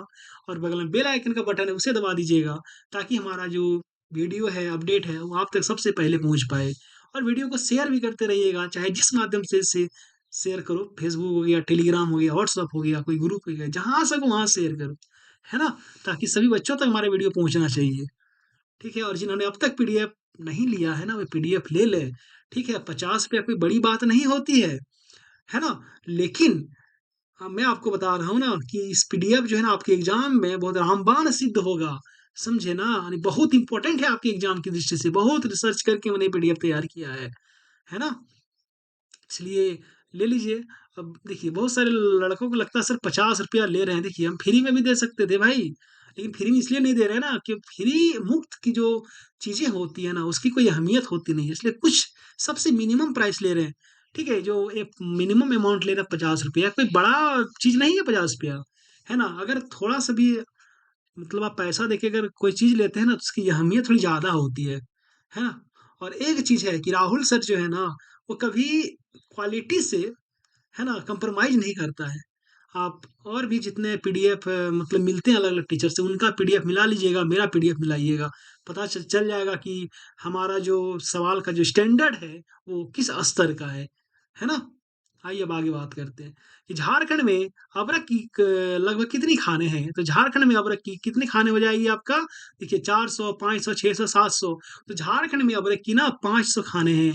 और बगल में बेल आइकन का बटन है उसे दबा दीजिएगा ताकि हमारा जो वीडियो है, अपडेट है वो आप तक सबसे पहले पहुँच पाए। और वीडियो को शेयर भी करते रहिएगा, चाहे जिस माध्यम से शेयर करो, फेसबुक हो गया, टेलीग्राम हो गया, व्हाट्सएप हो गया, कोई ग्रुप हो गया, जहाँ सको वहाँ शेयर करो, है ना? ताकि सभी बच्चों तक हमारे वीडियो पहुँचना चाहिए। ठीक है? और जिन्होंने अब तक पीडीएफ नहीं लिया है ना, वे पीडीएफ ले लें। ठीक है? ₹50 कोई बड़ी बात नहीं होती है ना? लेकिन मैं आपको बता रहा हूँ ना कि इस पीडीएफ जो है ना आपके एग्ज़ाम में बहुत रामबाण सिद्ध होगा, समझे ना? यानी बहुत इम्पोर्टेंट है आपके एग्ज़ाम की दृष्टि से, बहुत रिसर्च करके मैंने पीडीएफ तैयार किया है ना? इसलिए ले लीजिए। अब देखिए बहुत सारे लड़कों को लगता है सर ₹50 ले रहे हैं, देखिए हम फ्री में भी दे सकते थे भाई, लेकिन फ्री में इसलिए नहीं दे रहे हैं ना कि फ्री मुफ्त की जो चीज़ें होती है ना उसकी कोई अहमियत होती नहीं है, इसलिए कुछ सबसे मिनिमम प्राइस ले रहे हैं। ठीक है? जो एक मिनिमम अमाउंट ले रहा है ₹50, कोई बड़ा चीज़ नहीं है ₹50, है ना? अगर थोड़ा-सा भी मतलब आप पैसा देके अगर कोई चीज़ लेते हैं ना तो उसकी अहमियत थोड़ी ज़्यादा होती है ना? और एक चीज़ है कि राहुल सर जो है ना वो कभी क्वालिटी से, है ना, कंप्रोमाइज़ नहीं करता है। आप और भी जितने पीडीएफ मतलब मिलते हैं अलग-अलग टीचर से उनका पीडीएफ मिला लीजिएगा, मेरा पीडीएफ मिलाइएगा। पता चल जाएगा कि हमारा जो सवाल का जो स्टैंडर्ड है वो किस स्तर का है ना? आइए अब आगे बात करते हैं कि झारखंड में अदरक की लगभग कितनी खाने हैं? तो झारखंड में अदरक की कितनी खाने हो जाएगी आपका? देखिए 400, 500, 600, 700। तो झारखंड में अदरक की ना 500 खाने हैं।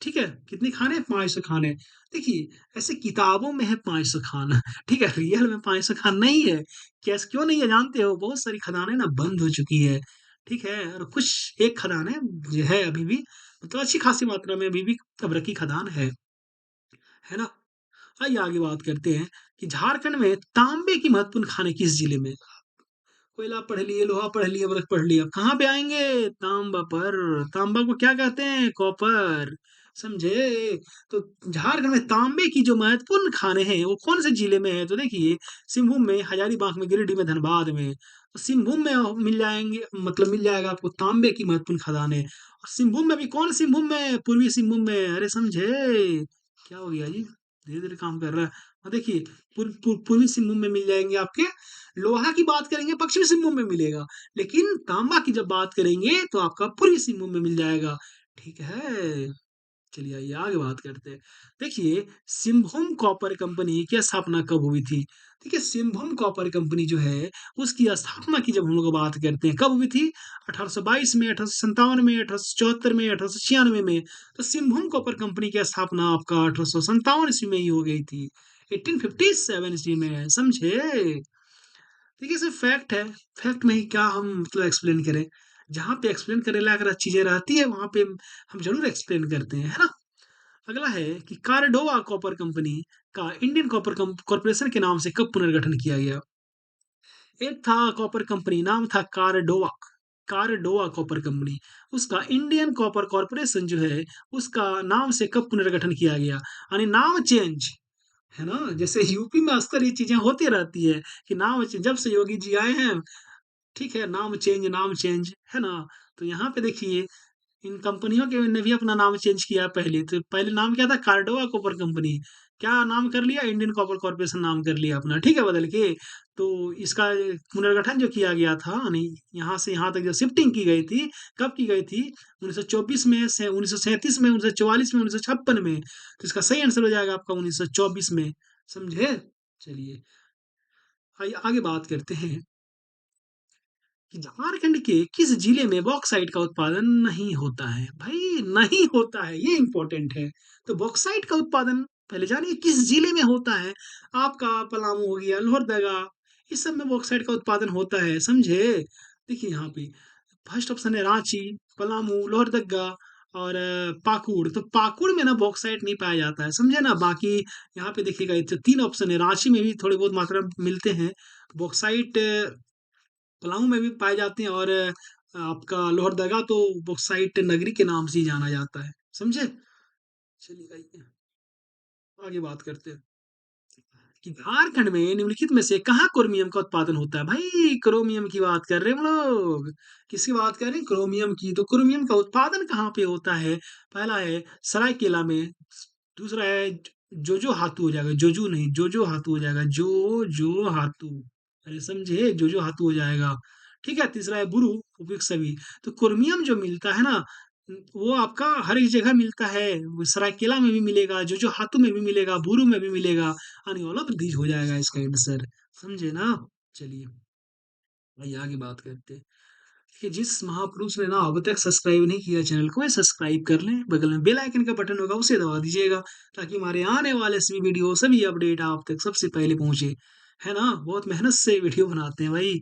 ठीक है? कितनी खाने? 500 खाने। देखिए, ऐसे किताबों में है 500 खाना, ठीक है? रियल में 500 खाना नहीं है। कैस क्यों नहीं है जानते हो? बहुत सारी खदानें ना बंद हो चुकी है, ठीक है? और कुछ एक खदान है, जो है अभी भी, मतलब अच्छी खासी मात्रा में अभी भी अदरक की खदान है ना? आइए आगे बात करते हैं कि झारखंड में तांबे की महत्वपूर्ण खानें किस जिले में? कोयला पढ़ लिए, लोहा पढ़ लिए, अदरक पढ़ लिया, अब कहाँ पे आएँगे? तांबा पर। तांबा को क्या कहते हैं? कॉपर, समझे? तो झारखंड में तांबे की जो महत्वपूर्ण खानें हैं, वो कौन से जिले में है? तो देखिए, सिंहभूम में, हजारीबाग में, गिरिडीह में, धनबाद में। तो सिंहभूम में मिल जाएँगे, मतलब मिल जाएगा आपको तांबे की महत्वपूर्ण खदानें। और सिंहभूम में भी कौन सिंहभूम में? पूर्वी सिंहभूम में, अरे समझे? क्या हो गया जी? धीरे-धीरे काम कर रहा है। देखिए, पूर्वी सिंहभूम में मिल जाएँगे आपके। लोहा की बात करेंगे पश्चिमी सिंहभूम में मिलेगा, लेकिन तांबा की जब बात करेंगे तो आपका पूर्वी सिंहभूम में मिल जाएगा, ठीक है? चलिए आइए आगे बात करते हैं। देखिए, सिंहभूम कॉपर कंपनी की स्थापना कब हुई थी? देखिए, सिंहभूम कॉपर कंपनी जो है, उसकी स्थापना की जब हम लोग बात करते हैं, कब हुई थी? 1822 में, 1857 में, 1874 में, 1896 में। तो सिंहभूम कॉपर कंपनी की स्थापना आपका 1857 ईस्वी में ही हो गई थी। 1857 ईस्वी में, समझे? देखिए सिर्फ फैक्ट है, फैक्ट में ही क्या हम मतलब एक्सप्लेन करें? जहाँ पे एक्सप्लेन करने लायक चीज़ें रहती है वहाँ पे हम ज़रूर एक्सप्लेन करते हैं, है ना? अगला है कि कारडोवा कॉपर कंपनी का इंडियन कॉर्पोरेशन के नाम से कब पुनर्गठन किया गया? एक था कॉपर कंपनी, नाम था कारडोवा, कारडोवा कॉपर कंपनी। उसका इंडियन कॉपर कॉर्पोरेशन जो है, उसका नाम से कब पुनर्गठन किया गया? यानी नाम चेंज, है ना? जैसे यूपी में अक्सर ये चीज़ें होती रहती है कि जब से योगी जी आए हैं, ठीक है, नाम चेंज, है ना? तो यहाँ पे देखिए इन कंपनियों के ने भी अपना नाम चेंज किया पहले, तो पहले नाम क्या था? कार्डोवा कॉपर कंपनी। क्या नाम कर लिया? इंडियन कॉपर कॉर्पोरेशन नाम कर लिया अपना, ठीक है, बदल के। तो इसका पुनर्गठन जो किया गया था, यानी यहाँ से यहाँ तक जो शिफ्टिंग की गई थी, कब की गई थी? 1924 में, से 1937 में, 1944 में, 1956 में। तो इसका सही आंसर हो जाएगा आपका 1924 में, समझे? चलिए, आइए आगे बात करते हैं कि झारखंड के किस जिले में बॉक्साइट का उत्पादन नहीं होता है? भाई नहीं होता है, ये इम्पोर्टेंट है। तो बॉक्साइट का उत्पादन पहले जानिए किस जिले में होता है? आपका पलामू हो गया, लोहरदगा, इस सब में बॉक्साइट का उत्पादन होता है, समझे? देखिए यहाँ पे फर्स्ट ऑप्शन है रांची, पलामू, लोहरदगा और पाकुड़। तो पाकुड़ में ना बॉक्साइट नहीं पाया जाता है, समझे ना? बाकी यहाँ पे देखिएगा ये तो 3 ऑप्शन है, रांची में भी थोड़ी बहुत मात्रा में मिलते हैं। बॉक्साइट पलामू में भी पाए जाते हैं और आपका लोहरदगा तो बॉक्साइट नगरी के नाम से ही जाना जाता है, समझे? चलिए आइए, आगे बात करते हैं कि झारखंड में निम्नलिखित में से कहाँ क्रोमियम का उत्पादन होता है? भाई क्रोमियम की बात कर रहे हैं हम लोग। किसकी बात कर रहे हैं? क्रोमियम की। तो क्रोमियम का उत्पादन कहाँ पे होता है? पहला है सरायकेला में, दूसरा है जोजो हातू हो जाएगा, जोजू नहीं, जोजो हातू हो जाएगा, जो हातू। अरे समझे? जोजो हातू हो जाएगा। ठीक है, तीसरा है बुरु, उपयुक्त सभी। तो क्रोमियम जो मिलता है ना, वो आपका हर एक जगह मिलता है। वो सरायकेला में भी मिलेगा, जोजो हातू में भी मिलेगा, बुरु में भी मिलेगा। आने वाला प्रतीक हो जाएगा इसका आंसर। समझे ना? चलिए, आइए आगे बात करते हैं कि जिस महापुरुष ने ना अब तक सब्सक्राइब नहीं किया चैनल को, सब्सक्राइब कर लें। बगल में बेल आइकन का बटन होगा, उसे दबा दीजिएगा, ताकि हमारे आने वाले सभी वीडियो, सभी अपडेट आप तक सबसे पहले पहुंचे। है ना? बहुत मेहनत से वीडियो बनाते हैं भाई,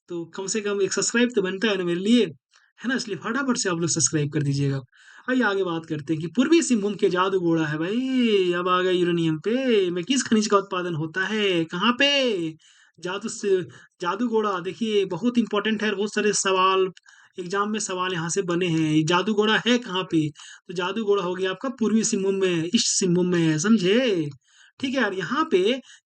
तो कम से कम एक सब्सक्राइब तो बनता है ना मेरे लिए। है ना? इसलिए फटाफट से आप लोग सब्सक्राइब कर दीजिएगा। आइए आगे बात करते हैं कि पूर्वी सिंहभूम के जादूगोड़ा है भाई। अब आ गए यूरेनियम पे। में किस खनिज का उत्पादन होता है? कहाँ पे? जादू से जादूगोड़ा देखिए बहुत इंपॉर्टेंट है। बहुत सारे सवाल एग्जाम में सवाल यहाँ से बने हैं। ये जादूगोड़ा है कहाँ पे? तो जादूगोड़ा हो गया आपका पूर्वी सिंहभूम में, ईस्ट सिंहभूम में है। समझे? ठीक है यार। यहाँ पे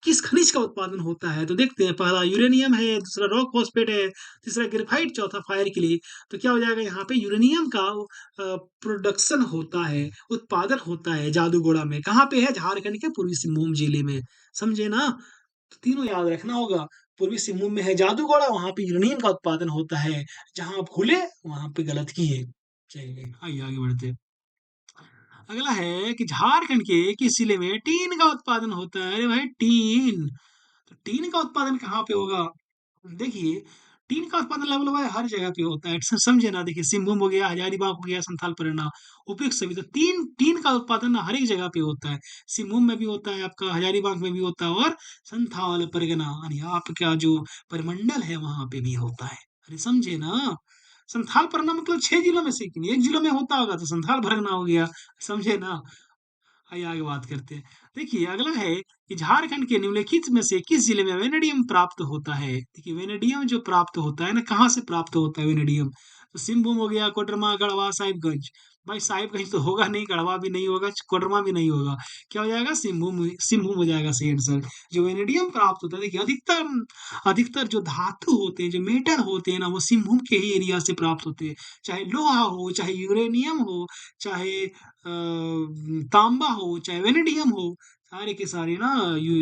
किस खनिज का उत्पादन होता है? तो देखते हैं। पहला यूरेनियम है, दूसरा रॉक फॉस्फेट है, तीसरा ग्रेफाइट, चौथा फायर के लिए। तो क्या हो जाएगा? यहाँ पे यूरेनियम का प्रोडक्शन होता है, उत्पादन होता है जादूगोड़ा में। कहाँ पे है? झारखंड के पूर्वी सिंहभूम जिले में। समझे ना? तो तीनों याद रखना होगा। पूर्वी सिंहभूम में है जादूगोड़ा, वहां पे यूरेनियम का उत्पादन होता है। जहां आप भूले वहां पे गलत किए। चलिए आइए आगे बढ़ते हैं। अगला है कि झारखंड के किस जिले में टीन का उत्पादन होता है? अरे भाई टीन। तो टीन का उत्पादन कहाँ पे होगा? देखिए, टीन का उत्पादन लगभग भाई हर जगह पे होता है। समझे ना? देखिए सिंहभूम हो गया, हजारीबाग हो गया, संथाल परगना, उपयुक्त सभी। तो तीन टीन का उत्पादन ना हर एक जगह पे होता है। सिंहभूम में भी होता है, आपका हजारीबाग में भी होता है, और संथाल परगना यानी आपका जो परिमंडल है वहां पे भी होता है। अरे समझे ना? संथाल परगना मतलब 6 जिलों में से एक जिलों में होता होगा, तो संथाल परगना हो गया। समझे ना? आइए आगे बात करते हैं। देखिए अगला है कि झारखंड के निम्नलिखित में से किस जिले में वेनेडियम प्राप्त होता है? देखिए वेनेडियम जो प्राप्त होता है ना, कहाँ से प्राप्त होता है वेनेडियम? तो सिंहभूम हो गया, कोडरमा, गढ़वा, साहिबगंज। भाई साहिबगंज तो होगा नहीं, गढ़वा भी नहीं होगा, कोडरमा भी नहीं होगा। क्या हो जाएगा? सिंहभूम। सिंहभूम हो जाएगा सही आंसर। जो वेनेडियम प्राप्त होता है, देखिए अधिकतर अधिकतर जो धातु होते हैं, जो मेटल होते हैं ना, वो सिंहभूम के ही एरिया से प्राप्त होते हैं। चाहे लोहा हो, चाहे यूरेनियम हो, चाहे तांबा हो, चाहे वेनेडियम हो, सारे के सारे ना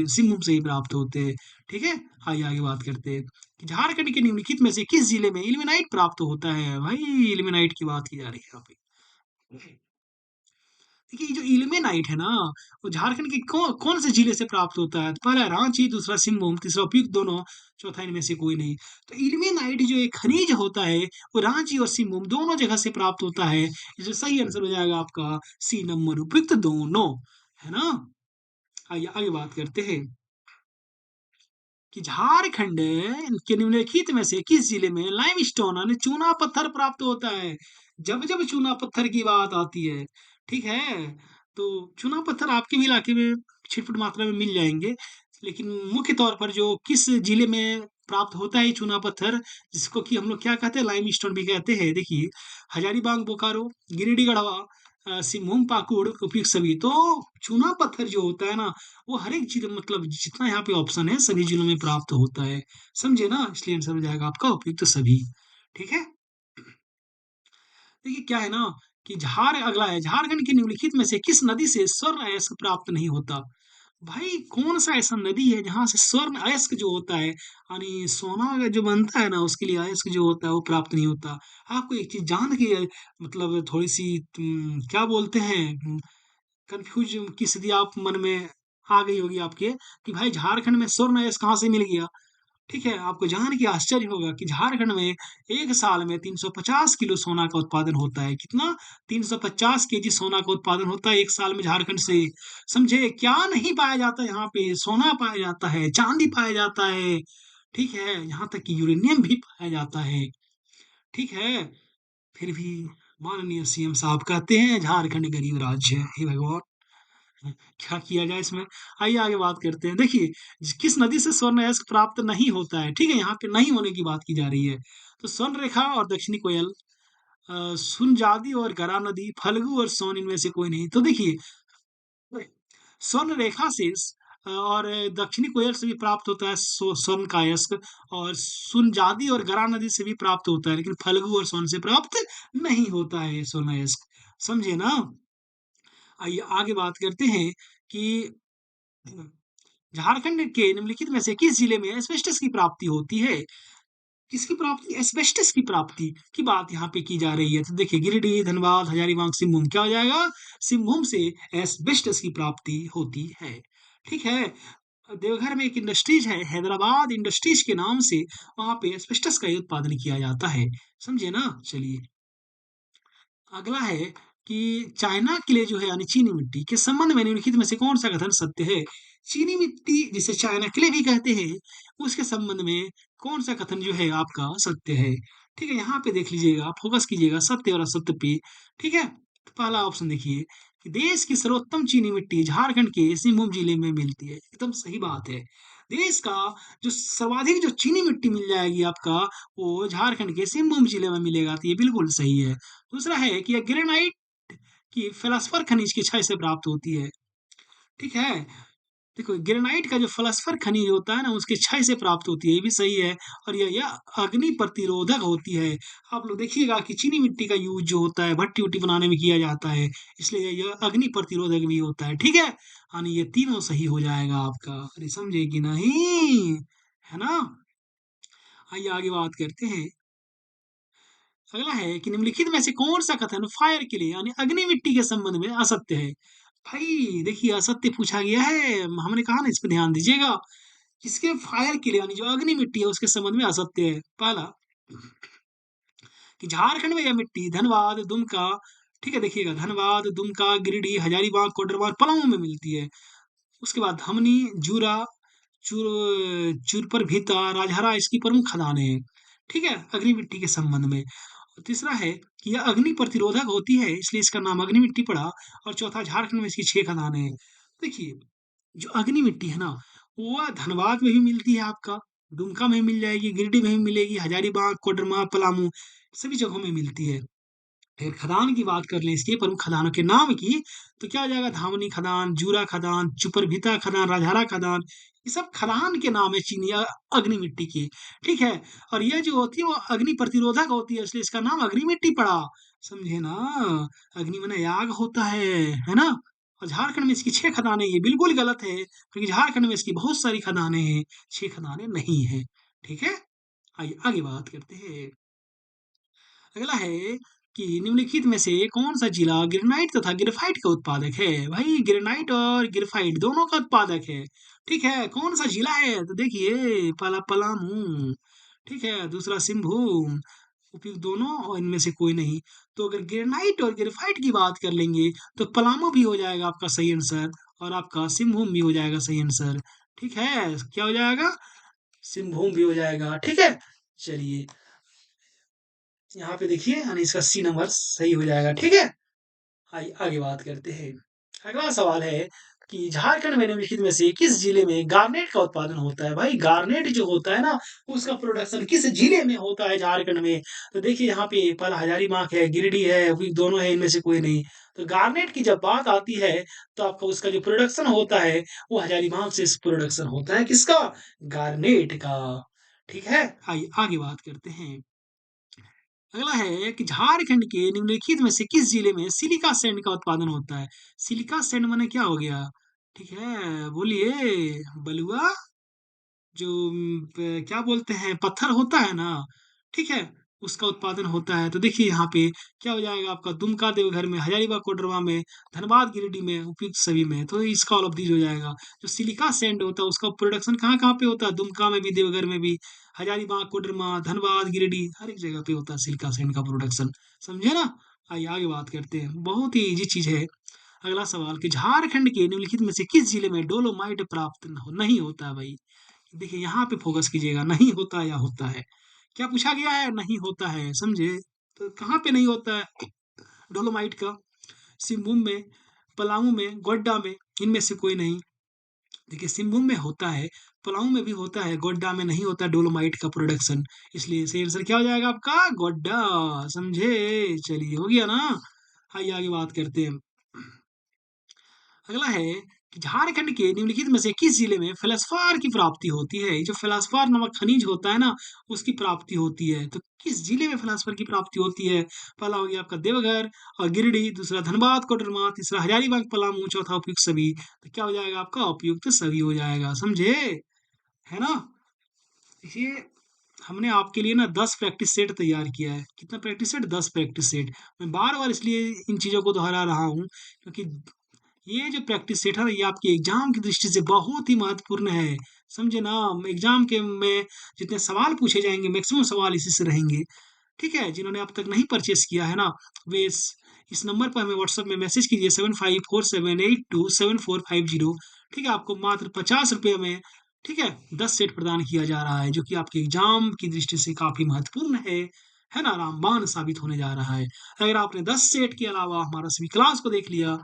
सिंहभूम से ही प्राप्त होते हैं। ठीक है? आइए आगे बात करते हैं कि झारखंड के निम्नलिखित में से किस जिले में इल्मेनाइट प्राप्त होता है? भाई इल्मेनाइट की बात की जा रही है यहाँ पे। देखिए ये जो इल्मेनाइट है ना, वो झारखंड के कौन से जिले से प्राप्त होता है? तो पहला रांची, दूसरा सिंहभूम, तीसरा उपयुक्त दोनों, चौथा इनमें से कोई नहीं। तो इल्मेनाइट जो एक खनिज होता है, वो रांची और सिंहभूम दोनों जगह से प्राप्त होता है। इसलिए सही आंसर हो जाएगा आपका सी नंबर, उपयुक्त दोनों। है ना? आइए आगे बात करते हैं कि झारखंड के निम्नलिखित में से किस जिले में लाइमस्टोन यानी चूना पत्थर प्राप्त होता है? जब जब चूना पत्थर की बात आती है, ठीक है, तो चूना पत्थर आपके भी इलाके में छिटपुट मात्रा में मिल जाएंगे। लेकिन मुख्य तौर पर जो किस जिले में प्राप्त होता है ये चूना पत्थर, जिसको कि हम लोग क्या कहते हैं? लाइमस्टोन भी कहते हैं। देखिए हजारीबाग, बोकारो, गिरिडीह, गढ़वा, सिंहभूम, पाकुड़, उपयुक्त सभी। तो चूना पत्थर जो होता है ना, वो हर एक जिले मतलब जितना यहाँ पे ऑप्शन है सभी जिलों में प्राप्त होता है। समझे ना? इसलिए आंसर हो जाएगा आपका उपयुक्त सभी। ठीक है? देखिए क्या है ना कि अगला है झारखंड के निम्नलिखित में से किस नदी से स्वर्ण अयस्क प्राप्त नहीं होता? भाई कौन सा ऐसा नदी है जहां से स्वर्ण अयस्क जो होता है यानी सोना का जो बनता है ना, उसके लिए अयस्क जो होता है वो प्राप्त नहीं होता? आपको एक चीज जान के मतलब थोड़ी सी क्या बोलते हैं, कंफ्यूज की स्थिति आप मन में आ गई होगी आपके कि भाई झारखंड में स्वर्ण अयस्क कहाँ से मिल गया। ठीक है, आपको जान के आश्चर्य होगा कि झारखंड में एक साल में 350 किलो सोना का उत्पादन होता है। कितना? 350 केजी सोना का उत्पादन होता है एक साल में झारखंड से। समझे? क्या नहीं पाया जाता यहाँ पे? सोना पाया जाता है, चांदी पाया जाता है, ठीक है, यहाँ तक कि यूरेनियम भी पाया जाता है। ठीक है, फिर भी माननीय सीएम साहब कहते हैं झारखंड गरीब राज्य है। हे भगवान, क्या किया जाए इसमें? आइए आगे बात करते हैं। देखिए किस नदी से स्वर्ण अयस्क प्राप्त नहीं होता है? ठीक है, यहाँ पे नहीं होने की बात की जा रही है। तो स्वर्ण रेखा और दक्षिणी कोयल, सुनजादी और गरा नदी, फल्गु और सोन, इनमें से कोई नहीं। तो देखिए स्वर्ण रेखा से और दक्षिणी कोयल से भी प्राप्त होता है स्वर्ण का अयस्क, और सुनजादी और गरा नदी से भी प्राप्त होता है, लेकिन फल्गु और सोन से प्राप्त नहीं होता है स्वर्ण अयस्क। समझे ना? आइए आगे बात करते हैं कि झारखंड के निम्नलिखित में से किस जिले में एस्बेस्टस की प्राप्ति होती है? किसकी प्राप्ति? एस्बेस्टस की प्राप्ति की बात यहाँ पे की जा रही है। तो देखिए, गिरिडीह, धनबाद, हजारीबाग, सिंहभूम, क्या हो जाएगा? सिंहभूम से एस्बेस्टस की प्राप्ति होती है। ठीक है। देवघर में एक इंडस्ट्रीज है, हैदराबाद इंडस्ट्रीज के नाम से, वहां पे एस्बेस्टस का ही उत्पादन किया जाता है। समझे ना? चलिए, अगला है कि चाइना के लिए जो है यानी चीनी मिट्टी के संबंध में निम्नलिखित में से कौन सा कथन सत्य है? चीनी मिट्टी जिसे चाइना के लिए भी कहते हैं, उसके संबंध में कौन सा कथन जो है आपका सत्य है? ठीक है, यहाँ पे देख लीजिएगा, फोकस कीजिएगा सत्य और असत्य पे। ठीक है, तो पहला ऑप्शन देखिए कि देश की सर्वोत्तम चीनी मिट्टी झारखंड के सिंहभूम जिले में मिलती है। एकदम सही बात है। देश का जो सर्वाधिक जो चीनी मिट्टी मिल जाएगी आपका, वो झारखंड के सिंहभूम जिले में मिलेगा। तो ये बिल्कुल सही है। दूसरा है कि यह ग्रेनाइट की फेलस्पर खनिज की क्षय से प्राप्त होती है। ठीक है, देखो ग्रेनाइट का जो फेलस्पर खनिज होता है ना, उसकी क्षय से प्राप्त होती है, ये भी सही है। और यह अग्नि प्रतिरोधक होती है। आप लोग देखिएगा कि चीनी मिट्टी का यूज जो होता है भट्टी उट्टी बनाने में किया जाता है, इसलिए यह अग्नि प्रतिरोधक भी होता है। ठीक है, यानी ये तीनों सही हो जाएगा आपका। अरे समझे कि नहीं? है ना? आइए आगे बात करते हैं। अगला है कि निम्नलिखित में से कौन सा कथन फायर के लिए यानी अग्नि मिट्टी के संबंध में असत्य है? भाई देखिए, असत्य पूछा गया है, हमने कहा ना, इस पे ध्यान दीजिएगा। किसके? फायर के लिए यानी जो अग्नि मिट्टी है उसके संबंध में असत्य है। पहला कि झारखंड में यह मिट्टी धनबाद, दुमका, ठीक है देखिएगा, धनबाद, दुमका, गिरिडीह, हजारीबाग, कोडरमा, पलामू में मिलती है। उसके बाद धमनी, जूरा, चुरपर भीता, राजहरा इसकी प्रमुख खदानें हैं। ठीक है, अग्नि मिट्टी के संबंध में। तीसरा है कि यह अग्नि प्रतिरोधक होती है, इसलिए इसका नाम अग्नि मिट्टी पड़ा। और चौथा, झारखंड में इसकी 6 खदानें हैं। देखिए, जो अग्नि मिट्टी है ना, वो धनबाद में भी मिलती है आपका, दुमका में मिल जाएगी, गिरिडीह में भी मिलेगी, हजारीबाग, कोडरमा, पलामू सभी जगहों में मिलती है। अगर खदान की बात कर लें, इसके प्रमुख खदानों के नाम की, तो क्या हो जाएगा? धामनी खदान, जूरा खदान, चुपरभिता खदान, राजहारा खदान, ये सब खदान के नाम है चीनी अग्नि मिट्टी के। ठीक है, और यह जो होती है वो अग्नि प्रतिरोधक होती है, इसलिए इसका नाम अग्नि मिट्टी पड़ा। समझे ना? अग्नि में याग होता है ना? और झारखंड में इसकी 6 खदानें, ये बिल्कुल गलत है, क्योंकि झारखंड में इसकी बहुत सारी खदानें हैं, 6 खदानें नहीं है। ठीक है, आइए आगे बात करते हैं। अगला है कि निम्नलिखित में से कौन सा जिला ग्रेनाइट तथा ग्रेफाइट का उत्पादक है? भाई ग्रेनाइट और ग्रेफाइट दोनों का उत्पादक है। ठीक है, कौन सा जिला है? तो देखिए, पहला पलामू, ठीक है, दूसरा सिंहभूम, उपयुक्त दोनों और इनमें से कोई नहीं। तो अगर ग्रेनाइट और ग्रेफाइट की बात कर लेंगे, तो पलामू भी हो जाएगा आपका सही आंसर, और आपका सिंहभूम भी हो जाएगा सही आंसर। ठीक है, क्या हो जाएगा? सिंहभूम भी हो जाएगा। ठीक है, चलिए यहाँ पे देखिए, यानी इसका सी नंबर सही हो जाएगा। ठीक है, आइए आगे बात करते हैं। अगला सवाल है कि झारखंड में निम्नलिखित में से किस जिले में गारनेट का उत्पादन होता है? भाई गारनेट जो होता है ना, उसका प्रोडक्शन किस जिले में होता है झारखंड में? तो देखिए, यहाँ पे पहला हजारीबाग है, गिरिडीह है, अभी दोनों है, इनमें से कोई नहीं। तो गारनेट की जब बात आती है, तो आपका उसका जो प्रोडक्शन होता है, वो हजारीबाग से प्रोडक्शन होता है। किसका? गारनेट का। ठीक है, आइए आगे बात करते हैं। अगला है कि झारखंड के निम्नलिखित में से किस जिले में सिलिका सैंड का उत्पादन होता है? सिलिका सैंड माने क्या हो गया? ठीक है, बोलिए। बलुआ, जो क्या बोलते हैं, पत्थर होता है ना, ठीक है, उसका उत्पादन होता है। तो देखिए यहाँ पे क्या हो जाएगा आपका? दुमका, देवघर में, हजारीबाग, कोडरमा में, धनबाद, गिरिडीह में, उपयुक्त सभी में। तो इसका ऑल ऑफ दीज हो जाएगा। जो सिलिका सैंड होता है उसका प्रोडक्शन कहाँ कहाँ पे होता है? दुमका में भी, देवघर में भी, हजारीबाग, कोडरमा, धनबाद, गिरिडीह, हर एक जगह पे होता है सिलिका सैंड का प्रोडक्शन। समझे ना? आइए आगे बात करते हैं, बहुत ही इजी चीज है। अगला सवाल कि झारखंड के निम्नलिखित में से किस जिले में डोलोमाइट प्राप्त नहीं होता है? भाई देखिए, यहाँ पे फोकस कीजिएगा, नहीं होता या होता है। क्या पूछा गया है? नहीं होता है, समझे? तो कहाँ पे नहीं होता है डोलोमाइट का? सिंहभूम में, पलामू में, गोड्डा में, इनमें से कोई नहीं। देखिए, सिंहभूम में होता है, पलामू में भी होता है, गोड्डा में नहीं होता डोलोमाइट का प्रोडक्शन। इसलिए सही आंसर क्या हो जाएगा आपका? गोड्डा। समझे? चलिए, हो गया ना? आइए आगे बात करते हैं। अगला है कि झारखंड के निम्नलिखित में से किस जिले में फेलस्पार की प्राप्ति होती है? ये जो फेलस्पार नामक खनिज होता है ना, उसकी प्राप्ति होती है। तो किस जिले में फेलस्पार की प्राप्ति होती है? पहला हो गया आपका देवघर और गिरिडीह, दूसरा धनबाद, कोडरमा, तीसरा हजारीबाग, पलामू, चौथा उपयुक्त सभी। तो क्या हो जाएगा आपका? उपयुक्त सभी हो जाएगा, समझे? है ना? ये हमने आपके लिए ना 10 प्रैक्टिस सेट तैयार किया है। कितना प्रैक्टिस सेट? 10 practice set. मैं बार-बार इसलिए इन चीज़ों को दोहरा रहा हूँ, क्योंकि ये जो प्रैक्टिस सेट है ना, ये आपके एग्जाम की दृष्टि से बहुत ही महत्वपूर्ण है, समझे ना? एग्जाम के में जितने सवाल पूछे जाएंगे, मैक्सिमम सवाल इसी से रहेंगे। ठीक है, जिन्होंने अब तक नहीं परचेस किया है ना, वे इस नंबर पर हमें व्हाट्सएप में मैसेज कीजिए 7547827450। ठीक है, आपको मात्र 50 रुपये में, ठीक है, 10 सेट प्रदान किया जा रहा है, जो कि आपके एग्जाम की दृष्टि से काफी महत्वपूर्ण है ना? रामबाण साबित होने जा रहा है। अगर आपने 10 सेट के अलावा हमारा सभी क्लास को देख लिया,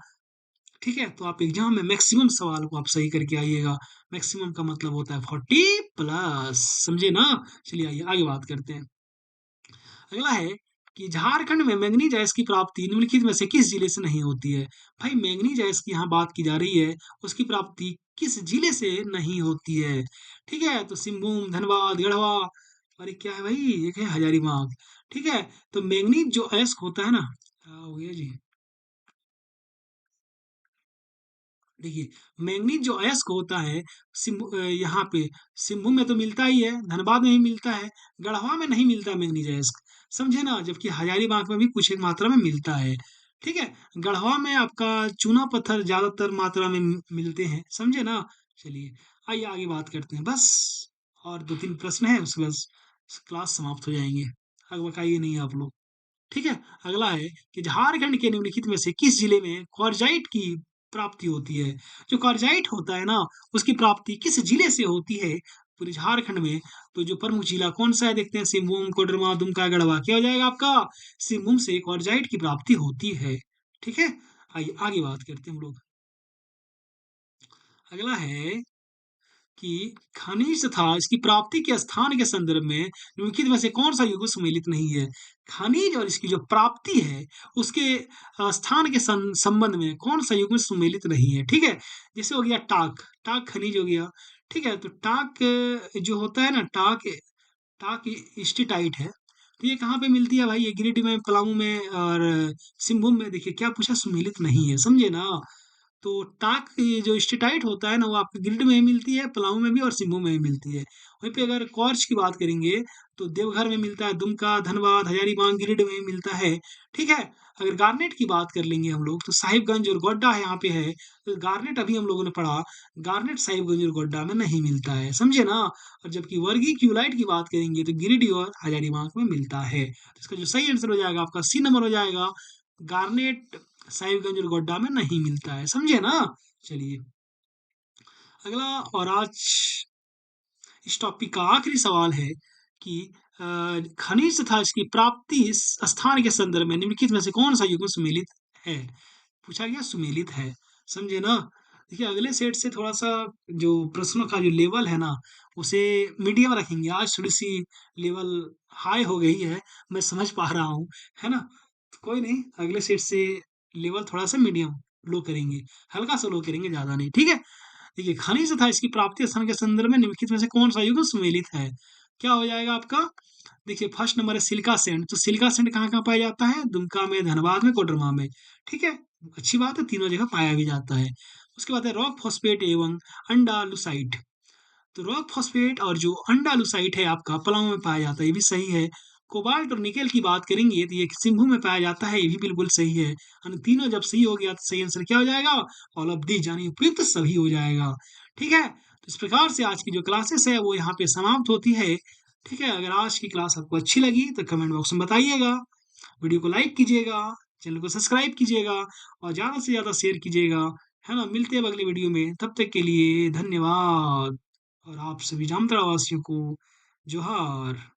ठीक है, तो आप एग्जाम में मैक्सिमम सवाल को आप सही करके आइएगा। मैक्सिमम का मतलब होता है 40+, समझे ना? चलिए आइए आगे बात करते हैं। अगला है कि झारखंड में मैंगनीज अयस्क की प्राप्ति निम्नलिखित में से किस जिले से नहीं होती है? भाई मैंगनीज अयस्क की यहाँ बात की जा रही है, उसकी प्राप्ति किस जिले से नहीं होती है? ठीक है, तो सिंहभूम, धनबाद, गढ़वा, अरे क्या है भाई, एक है हजारीबाग। ठीक है, तो मैंगनीज जो अयस्क होता है ना, क्या हो गया जी? देखिए, मैंगनीज जो अयस्क होता है, यहाँ पे सिंहभूम में तो मिलता ही है, धनबाद में भी मिलता है, गढ़वा में नहीं मिलता मैंगनीज अयस्क, समझे ना? जबकि हजारीबाग में भी कुछ एक मात्रा में मिलता है। ठीक है, गढ़वा में आपका चूना पत्थर ज्यादातर मात्रा में मिलते हैं, समझे ना? चलिए आइए आगे बात करते हैं, बस और 2-3 प्रश्न है, उसके बाद क्लास समाप्त हो जाएंगे। आगे बकाइए नहीं आप लोग। ठीक है, अगला है कि झारखंड के निम्नलिखित में से किस जिले में क्वार्जाइट की प्राप्ति होती है? जो क्वार्जाइट होता है ना, उसकी प्राप्ति किस जिले से होती है पूरे झारखंड में? तो जो प्रमुख जिला कौन सा है देखते हैं, सिंहभूम, कोडरमा, दुमका, गढ़वा। क्या हो जाएगा आपका? सिंहभूम से क्वार्जाइट की प्राप्ति होती है। ठीक है, आइए आगे बात करते हैं हम लोग। अगला है कि खनिज तथा इसकी प्राप्ति के स्थान के संदर्भ में निम्नलिखित में से कौन सा युग्म सम्मिलित नहीं है? खनिज और इसकी जो प्राप्ति है, उसके स्थान के संबंध में कौन सा युग्म सम्मिलित नहीं है? ठीक है, जैसे हो गया टाक, टाक खनिज हो गया। ठीक है, तो टाक जो होता है ना, टाक टाक स्टीटाइट है। तो ये कहाँ पे मिलती है भाई? ये गिरिडीह में, पलामू में और सिंहभूम में। देखिए क्या पूछा? सम्मिलित नहीं है, समझे ना? तो टाक ये जो स्टेटाइट होता है ना, वो आपके गिल्ड में भी मिलती है, पलामू में भी और सिंघू में भी मिलती है। वहीं पे अगर क्वार्ट्ज की बात करेंगे, तो देवघर में मिलता है, दुमका, धनबाद, हजारीबाग, गिरिड में भी मिलता है। ठीक है, अगर गार्नेट की बात कर लेंगे हम लोग, तो साहिबगंज और गोड्डा है यहाँ पे है। तो गार्नेट अभी हम लोगों ने पढ़ा, गार्नेट साहिबगंज और गोड्डा में नहीं मिलता है, समझे ना? और जबकि वर्गी क्यूलाइट की बात करेंगे, तो गिरिडीह और हजारीबाग में मिलता है। तो इसका जो सही आंसर हो जाएगा आपका सी नंबर हो जाएगा। गार्नेट साहिबगंज और गोड्डा में नहीं मिलता है, समझे ना? चलिए अगला, और आज इस टॉपिक का आखिरी सवाल है कि खनिज तथा इसकी प्राप्ति इस स्थान के संदर्भ में निम्नलिखित में से कौन सा युग्म सुमेलित है? पूछा गया सुमेलित है, समझे ना? देखिए अगले सेट से थोड़ा सा जो प्रश्नों का जो लेवल है ना, उसे मीडियम रखेंगे। आज थोड़ी सी लेवल हाई हो गई है, मैं समझ पा रहा हूँ, है ना? तो कोई नहीं, अगले सेट से लेवल थोड़ा सा मीडियम लो करेंगे, हल्का सा लो करेंगे, ज्यादा नहीं। ठीक है, देखिए खनिज तथा इसकी प्राप्ति स्थान के संदर्भ में निम्नलिखित में से कौन सा युग्म सुमेलित है? क्या हो जाएगा आपका? देखिए फर्स्ट नंबर है सिलिका सैंड। तो सिलिका सैंड कहाँ कहाँ पाया जाता है? दुमका में, धनबाद में, कोडरमा में। ठीक है, अच्छी बात है, तीनों जगह पाया भी जाता है। उसके बाद है रॉक फॉस्फेट एवं अंडालुसाइट। तो रॉक फॉस्फेट और जो अंडालुसाइट है आपका पलामू में पाया जाता है, ये भी सही है। कोबाल्ट और निकेल की बात करेंगे, तो ये सिंभू में पाया जाता है, ये भी बिल्कुल सही है। और तीनों जब सही हो गया, तो सही आंसर क्या हो जाएगा? ऑल ऑफ दी, यानी उपयुक्त सभी हो जाएगा। ठीक है, तो इस प्रकार से आज की जो क्लासेस है वो यहाँ पे समाप्त होती है। ठीक है, अगर आज की क्लास आपको अच्छी लगी तो कमेंट बॉक्स में बताइएगा, वीडियो को लाइक कीजिएगा, चैनल को सब्सक्राइब कीजिएगा और ज़्यादा से ज़्यादा शेयर कीजिएगा। है ना? मिलते हैं अब अगली वीडियो में, तब तक के लिए धन्यवाद। और आप सभी जामताड़ा वासियों को जोहार।